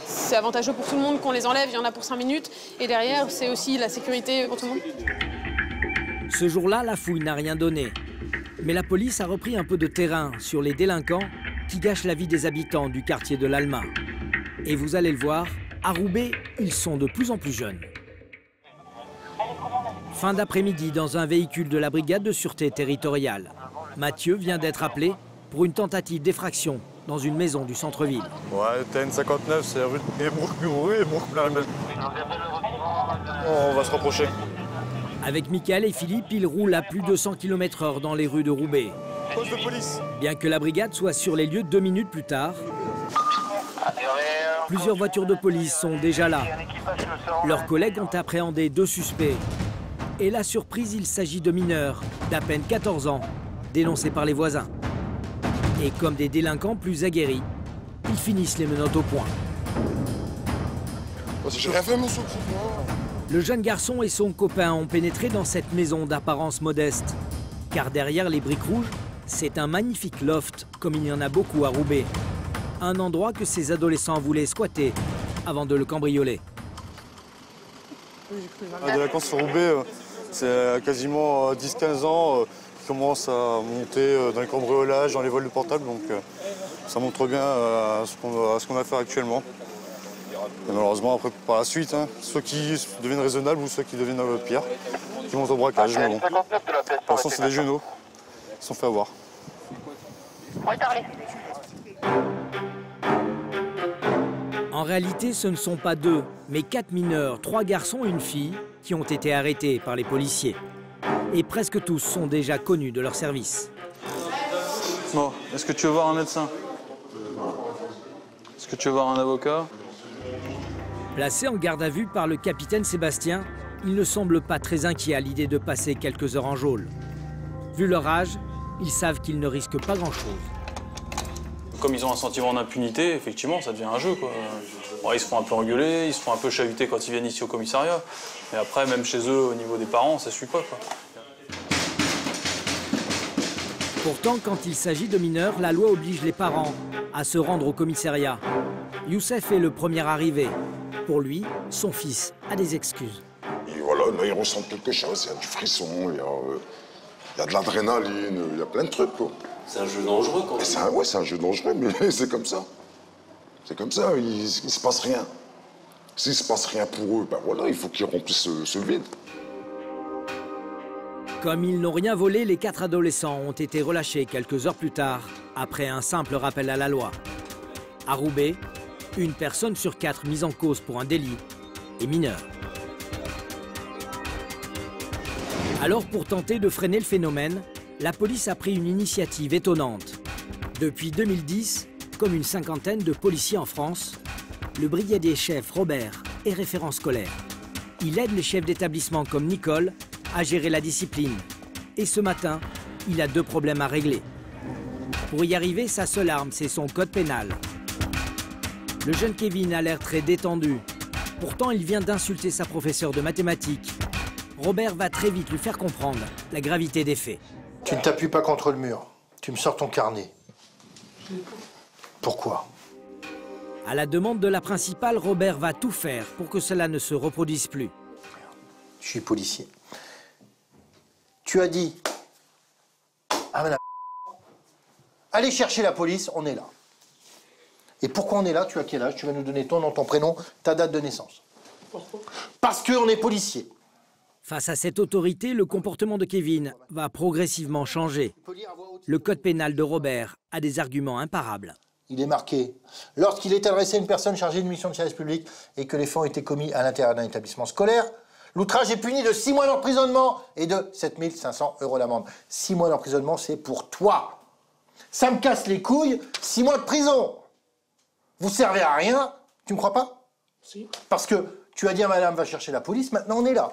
c'est avantageux pour tout le monde qu'on les enlève, il y en a pour 5 minutes et derrière c'est aussi la sécurité pour tout le monde. Ce jour-là, la fouille n'a rien donné. Mais la police a repris un peu de terrain sur les délinquants qui gâchent la vie des habitants du quartier de l'Alma. Et vous allez le voir, à Roubaix, ils sont de plus en plus jeunes. Fin d'après-midi, dans un véhicule de la brigade de sûreté territoriale. Mathieu vient d'être appelé pour une tentative d'effraction dans une maison du centre-ville. Ouais, TN59, c'est rue de Bourg-Murru et Bourg-Murru. On va se rapprocher. Avec Michael et Philippe, ils roulent à plus de 100 km/h dans les rues de Roubaix. Poste de police. Bien que la brigade soit sur les lieux 2 minutes plus tard, plusieurs voitures de police sont déjà là. Leurs collègues ont appréhendé 2 suspects. Et la surprise, il s'agit de mineurs d'à peine 14 ans, dénoncés par les voisins. Et comme des délinquants plus aguerris, ils finissent les menottes au poing. J'ai rien fait, monsieur. Le jeune garçon et son copain ont pénétré dans cette maison d'apparence modeste. Car derrière les briques rouges, c'est un magnifique loft, comme il y en a beaucoup à Roubaix. Un endroit que ces adolescents voulaient squatter avant de le cambrioler. La délinquance sur Roubaix, c'est quasiment 10-15 ans qui commence à monter dans les cambriolages, dans les vols de portables. Donc ça montre bien ce qu'on a à faire actuellement. Et malheureusement, après, par la suite, ceux qui deviennent raisonnables ou ceux qui deviennent pires, qui montent au braquage. Mais bon. Pour l'instant, c'est des genoux. Ils se sont fait avoir. En réalité, ce ne sont pas 2, mais 4 mineurs, 3 garçons et une fille, qui ont été arrêtés par les policiers. Et presque tous sont déjà connus de leur service. Bon, est-ce que tu veux voir un médecin? Est-ce que tu veux voir un avocat? Placé en garde à vue par le capitaine Sébastien, il ne semble pas très inquiet à l'idée de passer quelques heures en geôle. Vu leur âge, ils savent qu'ils ne risquent pas grand-chose. Comme ils ont un sentiment d'impunité, effectivement, ça devient un jeu, quoi. Bon, ils se font un peu engueuler, ils se font un peu chahuter quand ils viennent ici au commissariat. Et après, même chez eux, au niveau des parents, ça suit pas, quoi. Pourtant, quand il s'agit de mineurs, la loi oblige les parents à se rendre au commissariat. Youssef est le premier arrivé. Pour lui, son fils a des excuses. Et voilà, là, il ressent quelque chose, il y a du frisson, il y a de l'adrénaline, il y a plein de trucs, quoi. C'est un jeu dangereux, quand même. Ouais, c'est un jeu dangereux, mais c'est comme ça. C'est comme ça, il se passe rien. S'il se passe rien pour eux, ben voilà, il faut qu'ils remplissent ce vide. Comme ils n'ont rien volé, les 4 adolescents ont été relâchés quelques heures plus tard, après un simple rappel à la loi. À Roubaix, une personne sur 4 mise en cause pour un délit est mineure. Alors, pour tenter de freiner le phénomène, la police a pris une initiative étonnante. Depuis 2010, comme une cinquantaine de policiers en France, le brigadier chef Robert est référent scolaire. Il aide les chefs d'établissement comme Nicole à gérer la discipline. Et ce matin, il a 2 problèmes à régler. Pour y arriver, sa seule arme, c'est son code pénal. Le jeune Kevin a l'air très détendu. Pourtant, il vient d'insulter sa professeure de mathématiques. Robert va très vite lui faire comprendre la gravité des faits. Tu ne t'appuies pas contre le mur. Tu me sors ton carnet. Pourquoi? À la demande de la principale, Robert va tout faire pour que cela ne se reproduise plus. Je suis policier. Tu as dit à madame, allez chercher la police, on est là. Et pourquoi on est là? Tu as quel âge? Tu vas nous donner ton nom, ton prénom, ta date de naissance. Pourquoi? Parce qu'on est policier. Face à cette autorité, le comportement de Kevin va progressivement changer. Le code pénal de Robert a des arguments imparables. Il est marqué « Lorsqu'il est adressé à une personne chargée d'une mission de service public et que les faits ont été commis à l'intérieur d'un établissement scolaire, l'outrage est puni de 6 mois d'emprisonnement et de 7 500 € d'amende. 6 mois d'emprisonnement, c'est pour toi. Ça me casse les couilles, 6 mois de prison. Vous servez à rien, tu me crois pas? Si. Parce que tu as dit à madame, va chercher la police, maintenant on est là.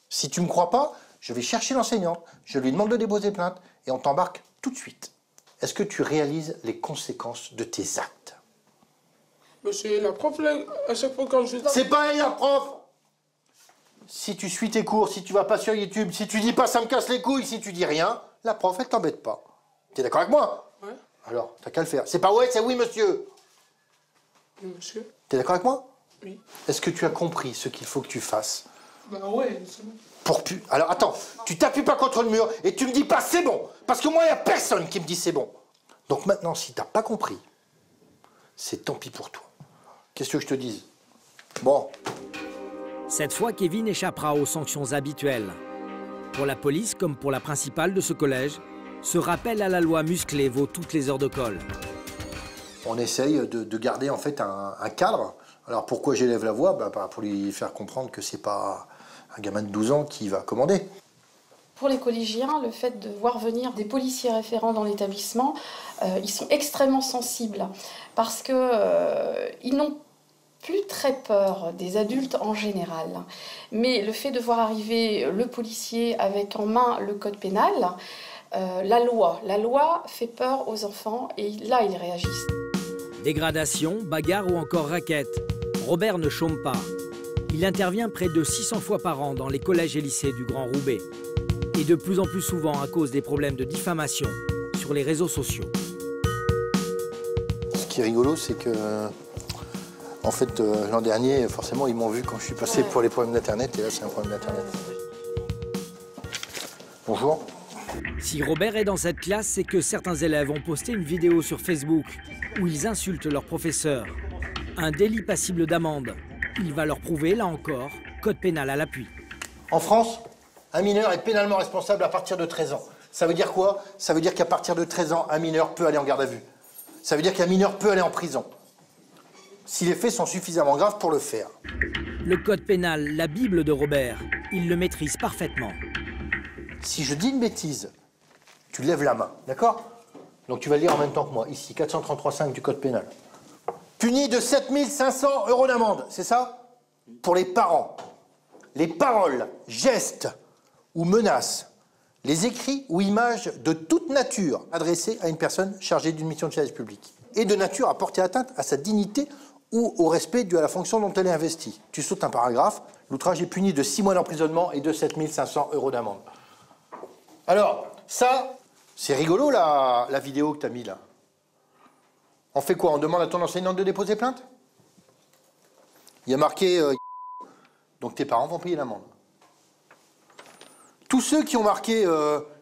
Si tu me crois pas, je vais chercher l'enseignante, je lui demande de déposer plainte et on t'embarque tout de suite. Est-ce que tu réalises les conséquences de tes actes? Mais c'est la prof, là, à chaque fois quand je fais ça. C'est pas elle, la prof! Si tu suis tes cours, si tu vas pas sur YouTube, si tu dis pas ça me casse les couilles, si tu dis rien, la prof, elle t'embête pas. T'es d'accord avec moi? Ouais. Alors, t'as qu'à le faire. C'est pas ouais, c'est oui, monsieur. Oui, monsieur. T'es d'accord avec moi? Oui. Est-ce que tu as compris ce qu'il faut que tu fasses? Bah ouais, c'est bon. Pour pu... Alors attends, tu t'appuies pas contre le mur et tu me dis pas c'est bon. Parce que moi, il n'y a personne qui me dit c'est bon. Donc maintenant, si t'as pas compris, c'est tant pis pour toi. Qu'est-ce que je te dise? Bon. Cette fois, Kevin échappera aux sanctions habituelles. Pour la police, comme pour la principale de ce collège, ce rappel à la loi musclée vaut toutes les heures de colle. On essaye de garder en fait un cadre. Alors pourquoi j'élève la voix? Pour lui faire comprendre que c'est pas un gamin de 12 ans qui va commander. Pour les collégiens, le fait de voir venir des policiers référents dans l'établissement, ils sont extrêmement sensibles parce qu'ils n'ont plus très peur des adultes en général. Mais le fait de voir arriver le policier avec en main le code pénal, la loi fait peur aux enfants et là, ils réagissent. Dégradation, bagarre ou encore raquette, Robert ne chôme pas. Il intervient près de 600 fois par an dans les collèges et lycées du Grand Roubaix. Et de plus en plus souvent à cause des problèmes de diffamation sur les réseaux sociaux. Ce qui est rigolo, c'est que, en fait, l'an dernier, forcément, ils m'ont vu quand je suis passé pour les problèmes d'Internet, et là, c'est un problème d'Internet. Bonjour. Si Robert est dans cette classe, c'est que certains élèves ont posté une vidéo sur Facebook où ils insultent leur professeur. Un délit passible d'amende. Il va leur prouver, là encore, code pénal à l'appui. En France, un mineur est pénalement responsable à partir de 13 ans. Ça veut dire quoi? Ça veut dire qu'à partir de 13 ans, un mineur peut aller en garde à vue. Ça veut dire qu'un mineur peut aller en prison. Si les faits sont suffisamment graves pour le faire. Le code pénal, la Bible de Robert, il le maîtrise parfaitement. Si je dis une bêtise, tu lèves la main, d'accord? Donc tu vas le lire en même temps que moi. Ici, 433.5 du code pénal. Puni de 7 500 € d'amende, c'est ça? Pour les parents. Les paroles, gestes ou menaces, les écrits ou images de toute nature adressés à une personne chargée d'une mission de service public et de nature à porter atteinte à sa dignité ou au respect dû à la fonction dont elle est investie. Tu sautes un paragraphe, l'outrage est puni de 6 mois d'emprisonnement et de 7 500 € d'amende. Alors, ça, c'est rigolo la vidéo que tu as mis là. On fait quoi? On demande à ton enseignante de déposer plainte? Il y a marqué... donc tes parents vont payer l'amende. Tous ceux qui ont marqué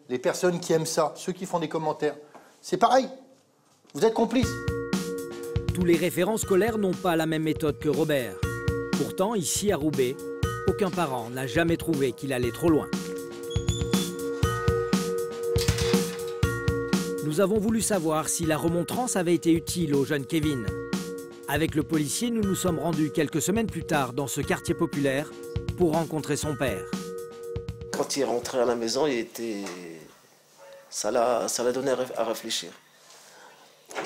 les personnes qui aiment ça, ceux qui font des commentaires, c'est pareil. Vous êtes complices. Tous les référents scolaires n'ont pas la même méthode que Robert. Pourtant, ici à Roubaix, aucun parent n'a jamais trouvé qu'il allait trop loin. Nous avons voulu savoir si la remontrance avait été utile au jeune Kevin. Avec le policier, nous nous sommes rendus quelques semaines plus tard dans ce quartier populaire pour rencontrer son père. Quand il est rentré à la maison, ça l'a donné à réfléchir.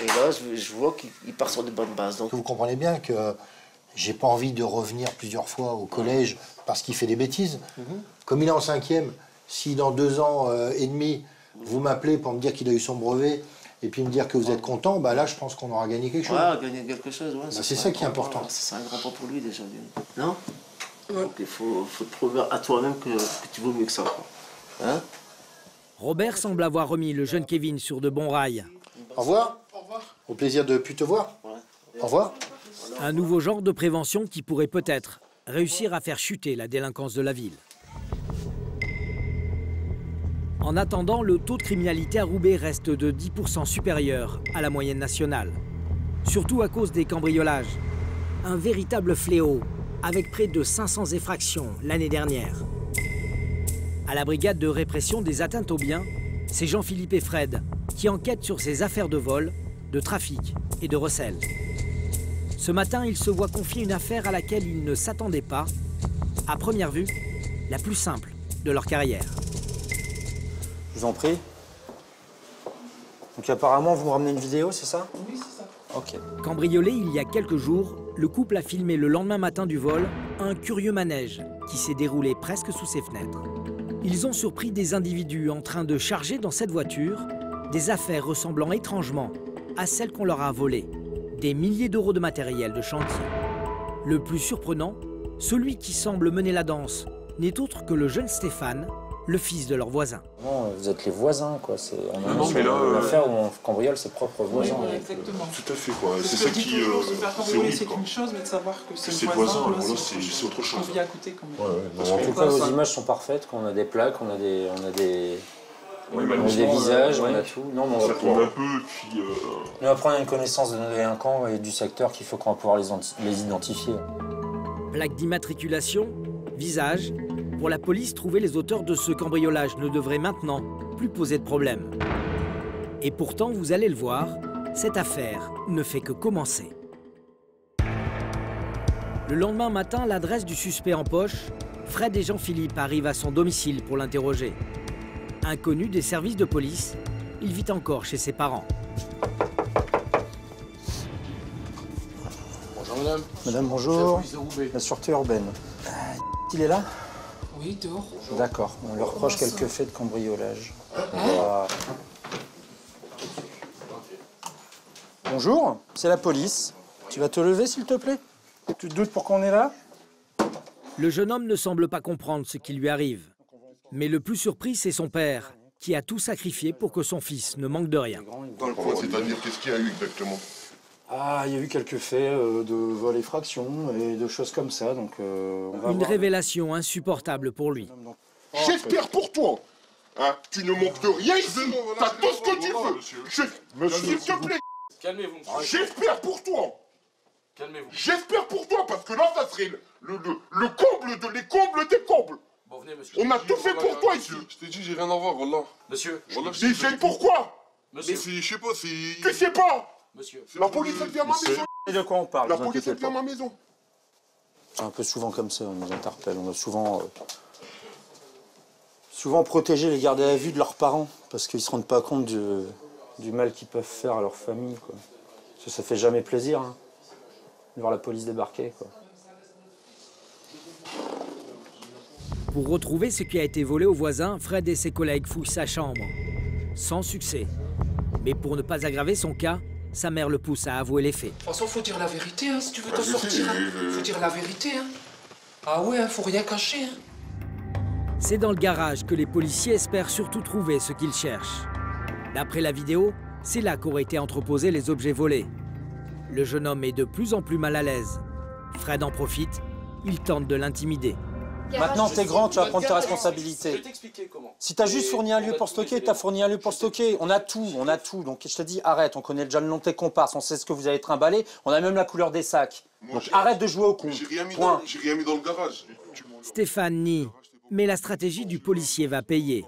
Et là, je vois qu'il part sur de bonnes bases. Donc... Vous comprenez bien que j'ai pas envie de revenir plusieurs fois au collège parce qu'il fait des bêtises. Comme il est en 5e, si dans 2 ans et demi, vous m'appelez pour me dire qu'il a eu son brevet et puis me dire que vous êtes content, bah là, je pense qu'on aura gagné quelque chose. Ouais, gagner quelque chose, ouais. Bah, c'est ça qui est important. C'est un grand pas pour lui déjà. Non? Donc il faut te prouver à toi-même que tu vaux mieux que ça. Quoi. Hein? Robert semble avoir remis le jeune Kevin sur de bons rails. Au revoir. Au plaisir de plus te voir. Au revoir. Un nouveau genre de prévention qui pourrait peut-être réussir à faire chuter la délinquance de la ville. En attendant, le taux de criminalité à Roubaix reste de 10% supérieur à la moyenne nationale. Surtout à cause des cambriolages. Un véritable fléau, avec près de 500 effractions l'année dernière. À la brigade de répression des atteintes aux biens, c'est Jean-Philippe et Fred qui enquêtent sur ces affaires de vol, de trafic et de recel. Ce matin, ils se voient confier une affaire à laquelle ils ne s'attendaient pas. À première vue, la plus simple de leur carrière. Je vous en prie. Donc apparemment, vous me ramenez une vidéo, c'est ça? Oui, c'est ça. Ok. Cambriolé il y a quelques jours, le couple a filmé le lendemain matin du vol un curieux manège qui s'est déroulé presque sous ses fenêtres. Ils ont surpris des individus en train de charger dans cette voiture des affaires ressemblant étrangement à celles qu'on leur a volées. Des milliers d'euros de matériel de chantier. Le plus surprenant, celui qui semble mener la danse n'est autre que le jeune Stéphane, le fils de leur voisin. Non, vous êtes les voisins, quoi. On Non, mais là, l'affaire où on cambriole ses propres voisins. Oui, exactement. Tout à fait, quoi. C'est ça qui. Se faire cambrioler, c'est une chose, mais de savoir que c'est voisin, voilà, c'est autre chose. On vit à côté quand même. Ouais, en tout cas, vos images sont parfaites. On a des plaques, on a des visages, on a tout. Non, mais on va tourne un peu, puis... Nous, après, on a une connaissance de nos délinquants et du secteur qu'il faut qu'on va pouvoir les identifier. Plaque d'immatriculation, visage. Pour la police, trouver les auteurs de ce cambriolage ne devrait maintenant plus poser de problème. Et pourtant, vous allez le voir, cette affaire ne fait que commencer. Le lendemain matin, l'adresse du suspect en poche, Fred et Jean-Philippe arrivent à son domicile pour l'interroger. Inconnu des services de police, il vit encore chez ses parents. Bonjour madame. Madame, bonjour. Chef de Roubaix. La sûreté urbaine. Il est là? Oui, dehors. D'accord. On leur reproche quelques faits de cambriolage. Bonjour, c'est la police. Tu vas te lever, s'il te plaît? Tu te doutes pourquoi on est là? Le jeune homme ne semble pas comprendre ce qui lui arrive. Mais le plus surpris, c'est son père, qui a tout sacrifié pour que son fils ne manque de rien. C'est-à-dire, qu'est-ce qu'il y a eu exactement? Ah, il y a eu quelques faits de vol effraction et de choses comme ça, donc on va Une révélation insupportable pour lui. J'espère pour toi, hein, tu ne manques de rien ici, t'as tout ce que tu veux. S'il te plaît, calmez-vous. J'espère pour toi. Calmez-vous. J'espère pour toi, parce que là, ça serait le comble les combles des combles. Bon, venez, monsieur. On a tout fait pour toi ici. Je t'ai dit, j'ai rien à voir, Wallah. Monsieur. C'est pourquoi? Monsieur. Je sais pas, c'est... Tu sais pas? Monsieur. La police, elle vient à ma maison. Et de quoi on parle? La police, elle vient à ma maison. C'est un peu souvent comme ça, on nous interpelle. On a souvent protégé les gardés à vue de leurs parents, parce qu'ils se rendent pas compte du mal qu'ils peuvent faire à leur famille, quoi. Parce que ça fait jamais plaisir, hein, de voir la police débarquer, quoi. Pour retrouver ce qui a été volé aux voisins, Fred et ses collègues fouillent sa chambre. Sans succès. Mais pour ne pas aggraver son cas, sa mère le pousse à avouer les faits. De toute façon, faut dire la vérité, hein, si tu veux t'en sortir. Faut dire la vérité, hein. Ah ouais, hein, faut rien cacher, hein. C'est dans le garage que les policiers espèrent surtout trouver ce qu'ils cherchent. D'après la vidéo, c'est là qu'auraient été entreposés les objets volés. Le jeune homme est de plus en plus mal à l'aise. Fred en profite, il tente de l'intimider. Maintenant, t'es grand, tu vas prendre tes responsabilités. Je vais t'expliquer comment. Si t'as juste fourni un lieu pour stocker, t'as fourni un lieu pour stocker. On a tout. Donc je te dis, arrête, on connaît déjà le nom de tes comparses, on sait ce que vous avez trimballé, on a même la couleur des sacs. Donc arrête de jouer au con. J'ai rien mis dans le garage. Stéphane nie, mais la stratégie du policier va payer.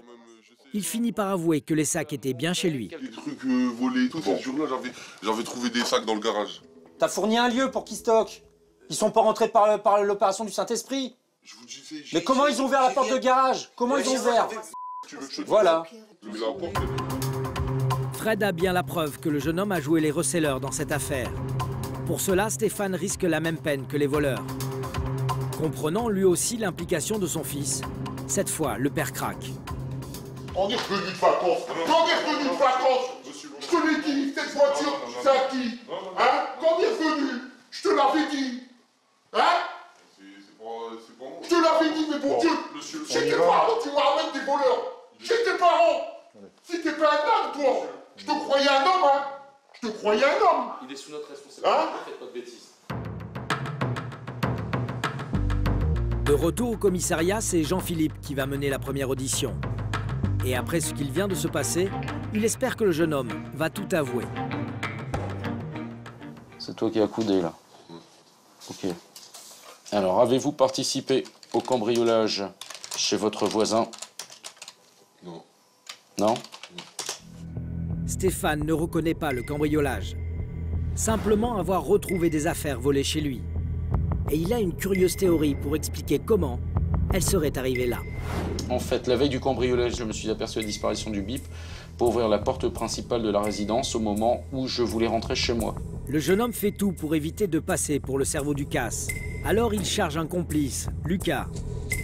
Il finit par avouer que les sacs étaient bien chez lui. Des trucs volés et tout, ce jour-là, j'avais trouvé des sacs dans le garage. T'as fourni un lieu pour qu'ils stockent. Ils sont pas rentrés par l'opération du Saint-Esprit. Mais comment ils ont ouvert la porte de garage? Comment ils ont ouvert? Voilà. Fred a bien la preuve que le jeune homme a joué les receleurs dans cette affaire. Pour cela, Stéphane risque la même peine que les voleurs. Comprenant lui aussi l'implication de son fils, cette fois, le père craque. On est revenu de vacances. On est revenu de vacances. Je te l'ai dit, cette voiture, c'est à qui? Hein? Quand il est venu, je te l'avais dit. Hein? Je te l'avais dit, mais bon Dieu, chez tes parents, tu me ramènes des voleurs. Chez tes parents. Si t'es pas un homme, toi, je te croyais un homme, hein? Je te croyais un homme. Il est sous notre responsabilité, Hein? faites pas de bêtises. De retour au commissariat, c'est Jean-Philippe qui va mener la première audition. Et après ce qu'il vient de se passer, il espère que le jeune homme va tout avouer. C'est toi qui as coudé, là. Ok. Alors, avez-vous participé au cambriolage chez votre voisin? Non. Non? Stéphane ne reconnaît pas le cambriolage. Simplement avoir retrouvé des affaires volées chez lui. Et il a une curieuse théorie pour expliquer comment elle serait arrivée là. En fait, la veille du cambriolage, je me suis aperçu de la disparition du bip pour ouvrir la porte principale de la résidence au moment où je voulais rentrer chez moi. Le jeune homme fait tout pour éviter de passer pour le cerveau du casse. Alors il charge un complice, Lucas.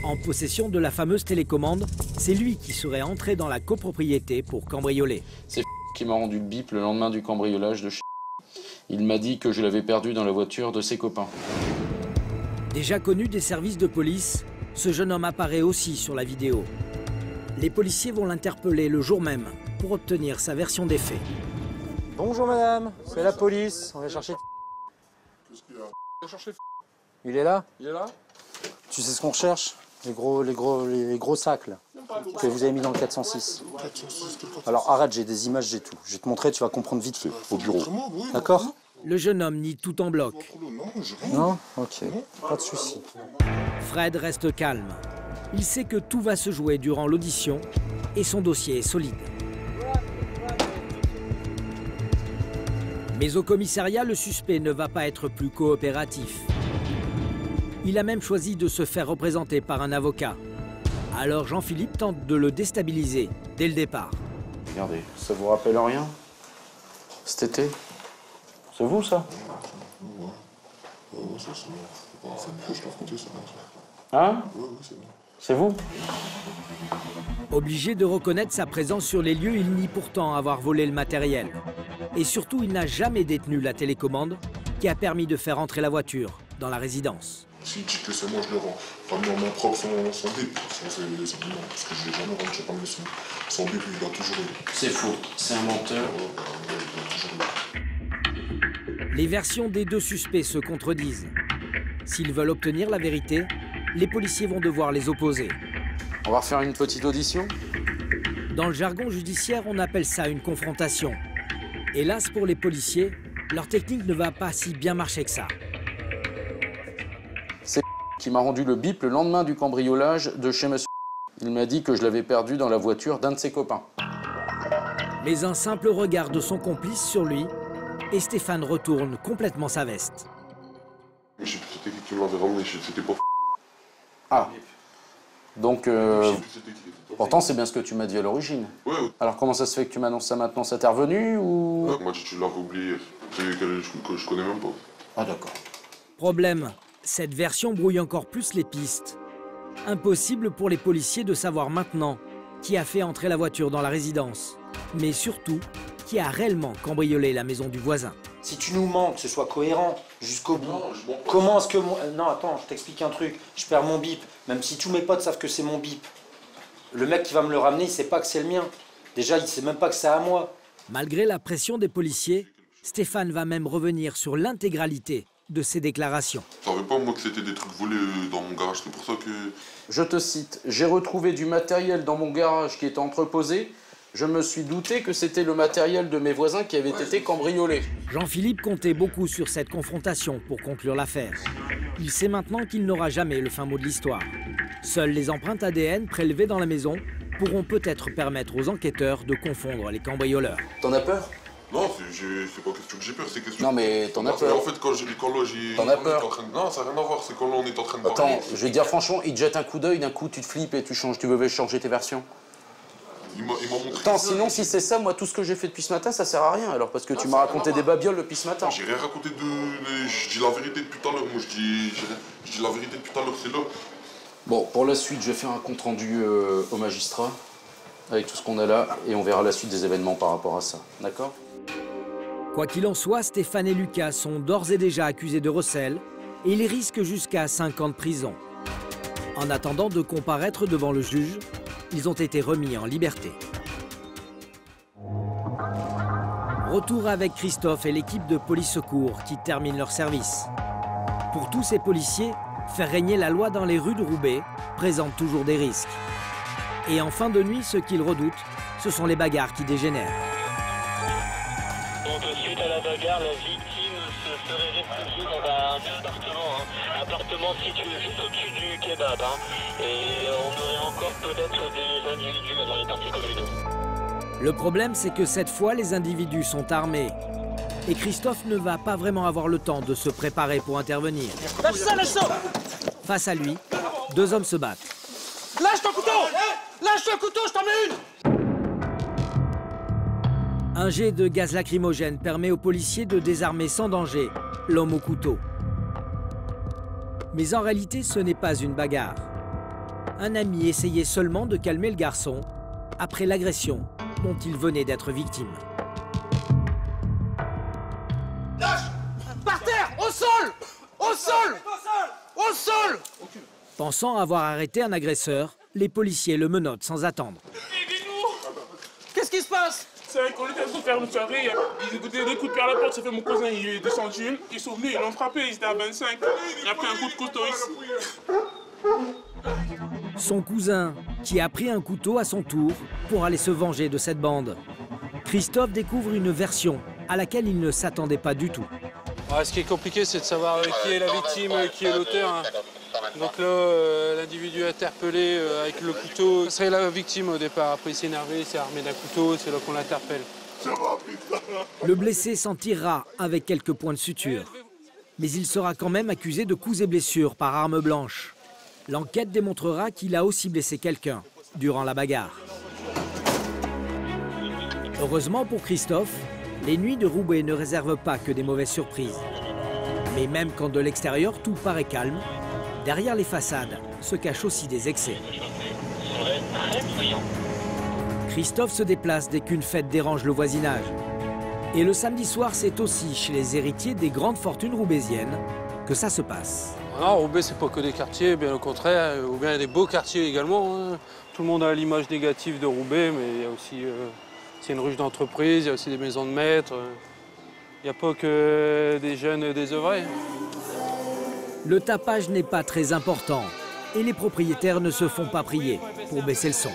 En possession de la fameuse télécommande, c'est lui qui serait entré dans la copropriété pour cambrioler. C'est qui m'a rendu le bip le lendemain du cambriolage de chez. Il m'a dit que je l'avais perdu dans la voiture de ses copains. Déjà connu des services de police, ce jeune homme apparaît aussi sur la vidéo. Les policiers vont l'interpeller le jour même pour obtenir sa version des faits. Bonjour madame, c'est la police, on va chercher... Qu'est-ce qu'il y a? On va chercher. Il est là? Il est là? Tu sais ce qu'on recherche? Les gros sacs là, que vous avez mis dans le 406. 406, Alors arrête, j'ai des images, j'ai tout. Je vais te montrer, tu vas comprendre vite fait, au bureau. D'accord? Le jeune homme nie tout en bloc. Non? Ok, pas de souci. Fred reste calme. Il sait que tout va se jouer durant l'audition et son dossier est solide. Mais au commissariat, le suspect ne va pas être plus coopératif. Il a même choisi de se faire représenter par un avocat. Alors Jean-Philippe tente de le déstabiliser dès le départ. Regardez, ça vous rappelle rien? Cet été? C'est vous, ça? Ouais, ça c'est moi. Je t'ai raconté, c'est moi. Hein? Ouais, c'est moi. C'est vous? Obligé de reconnaître sa présence sur les lieux, il nie pourtant avoir volé le matériel. Et surtout, il n'a jamais détenu la télécommande qui a permis de faire entrer la voiture dans la résidence. S'il dit que c'est moi, je l'ai ramené en main propre sans bip, sans les éléments, parce que je l'ai jamais rendu, j'ai pas mis son bip, il a toujours eu. C'est faux, c'est un menteur. Les versions des deux suspects se contredisent. S'ils veulent obtenir la vérité, les policiers vont devoir les opposer. On va refaire une petite audition? Dans le jargon judiciaire, on appelle ça une confrontation. Hélas pour les policiers, leur technique ne va pas si bien marcher que ça. C'est qui m'a rendu le bip le lendemain du cambriolage de chez monsieur. Il m'a dit que je l'avais perdu dans la voiture d'un de ses copains. Mais un simple regard de son complice sur lui, et Stéphane retourne complètement sa veste. Mais c'était qui me l'avait ramené, c'était pas... Ah. Donc, pourtant, c'est bien ce que tu m'as dit à l'origine. Ouais. Alors, comment ça se fait que tu m'annonces ça maintenant? Ça t'est revenu ou... Ouais, on m'a dit que tu l'avais oublié, que je connais même pas. Ah, d'accord. Problème, cette version brouille encore plus les pistes. Impossible pour les policiers de savoir maintenant qui a fait entrer la voiture dans la résidence, mais surtout, qui a réellement cambriolé la maison du voisin. Si tu nous mens, que ce soit cohérent jusqu'au bout. Comment est-ce que... Non, attends, je t'explique un truc. Je perds mon bip, même si tous mes potes savent que c'est mon bip. Le mec qui va me le ramener, il sait pas que c'est le mien. Déjà, il sait même pas que c'est à moi. Malgré la pression des policiers, Stéphane va même revenir sur l'intégralité de ses déclarations. Je savais pas, moi, que c'était des trucs volés dans mon garage, c'est pour ça que... Je te cite, « J'ai retrouvé du matériel dans mon garage qui était entreposé. Je me suis douté que c'était le matériel de mes voisins qui avait été cambriolé. » Jean-Philippe comptait beaucoup sur cette confrontation pour conclure l'affaire. Il sait maintenant qu'il n'aura jamais le fin mot de l'histoire. Seules les empreintes ADN prélevées dans la maison pourront peut-être permettre aux enquêteurs de confondre les cambrioleurs. T'en as peur? Non, c'est pas question que j'ai peur, c'est question... Non, mais t'en as peur. En fait, quand là, j'ai... T'en as peur? Non, ça n'a rien à voir, c'est quand là, on est en train de parler. Attends, je vais te dire franchement, il te jette un coup d'œil, d'un coup, tu te flippes et tu changes. Tu veux changer tes versions? Il m'a montré... Attends, sinon, si c'est ça, moi, tout ce que j'ai fait depuis ce matin, ça sert à rien, alors, parce que tu m'as raconté des babioles depuis ce matin. J'ai rien raconté je dis la vérité depuis tout à l'heure. Moi, je dis la vérité depuis tout à l'heure, c'est là. Bon, pour la suite, je vais faire un compte-rendu au magistrat, avec tout ce qu'on a là, et on verra la suite des événements par rapport à ça. D'accord? Quoi qu'il en soit, Stéphane et Lucas sont d'ores et déjà accusés de recel et ils risquent jusqu'à 5 ans de prison. En attendant de comparaître devant le juge, ils ont été remis en liberté. Retour avec Christophe et l'équipe de police secours qui terminent leur service. Pour tous ces policiers, faire régner la loi dans les rues de Roubaix présente toujours des risques. Et en fin de nuit, ce qu'ils redoutent, ce sont les bagarres qui dégénèrent. Donc suite à la bagarre, la victime se serait réfugiée dans un appartement situé juste au-dessus du kebab. Et on aurait encore peut-être des individus dans les parties communaux. Le problème, c'est que cette fois, les individus sont armés. Et Christophe ne va pas vraiment avoir le temps de se préparer pour intervenir. Lâche ça, lâche ça! Face à lui, 2 hommes se battent. Lâche ton couteau! Lâche ton couteau, je t'en mets une! Un jet de gaz lacrymogène permet aux policiers de désarmer sans danger l'homme au couteau. Mais en réalité, ce n'est pas une bagarre. Un ami essayait seulement de calmer le garçon après l'agression dont il venait d'être victime. Lâche! Par terre! Au sol! Au sol! Au sol! Pensant avoir arrêté un agresseur, les policiers le menottent sans attendre. Qu'est-ce qui se passe? C'est vrai qu'on était en train de faire une soirée, ils écoutaient des coups de pied à la porte, ça fait mon cousin, il est descendu, ils sont venus, ils l'ont frappé, ils étaient à 25, il a pris un coup de couteau ici. Son cousin, qui a pris un couteau à son tour pour aller se venger de cette bande. Christophe découvre une version à laquelle il ne s'attendait pas du tout. Ce qui est compliqué, c'est de savoir qui est la victime, qui est l'auteur. Donc là, l'individu interpellé avec le couteau, ce serait la victime au départ. Après, il s'est énervé, il s'est armé d'un couteau, c'est là qu'on l'interpelle. Le blessé s'en tirera avec quelques points de suture. Mais il sera quand même accusé de coups et blessures par arme blanche. L'enquête démontrera qu'il a aussi blessé quelqu'un durant la bagarre. Heureusement pour Christophe, les nuits de Roubaix ne réservent pas que des mauvaises surprises. Mais même quand de l'extérieur tout paraît calme, derrière les façades se cachent aussi des excès. Christophe se déplace dès qu'une fête dérange le voisinage. Et le samedi soir, c'est aussi chez les héritiers des grandes fortunes roubaisiennes que ça se passe. Non, Roubaix, c'est pas que des quartiers, bien au contraire, ou bien des beaux quartiers également. Tout le monde a l'image négative de Roubaix, mais il y a aussi c'est une ruche d'entreprise, il y a aussi des maisons de maîtres. Il n'y a pas que des jeunes désœuvrés. Le tapage n'est pas très important et les propriétaires ne se font pas prier pour baisser le son.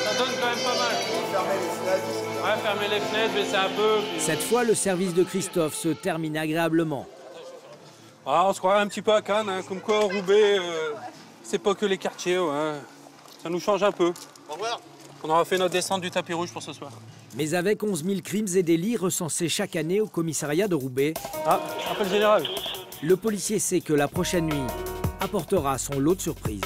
Ça donne quand même pas mal. Ouais, fermer les fenêtres, baisser un peu. Cette fois, le service de Christophe se termine agréablement. On se croirait un petit peu à Cannes, comme quoi Roubaix, c'est pas que les quartiers. Ouais. Ça nous change un peu. Au revoir. On aura fait notre descente du tapis rouge pour ce soir. Mais avec 11 000 crimes et délits recensés chaque année au commissariat de Roubaix, appel général. Le policier sait que la prochaine nuit apportera son lot de surprises.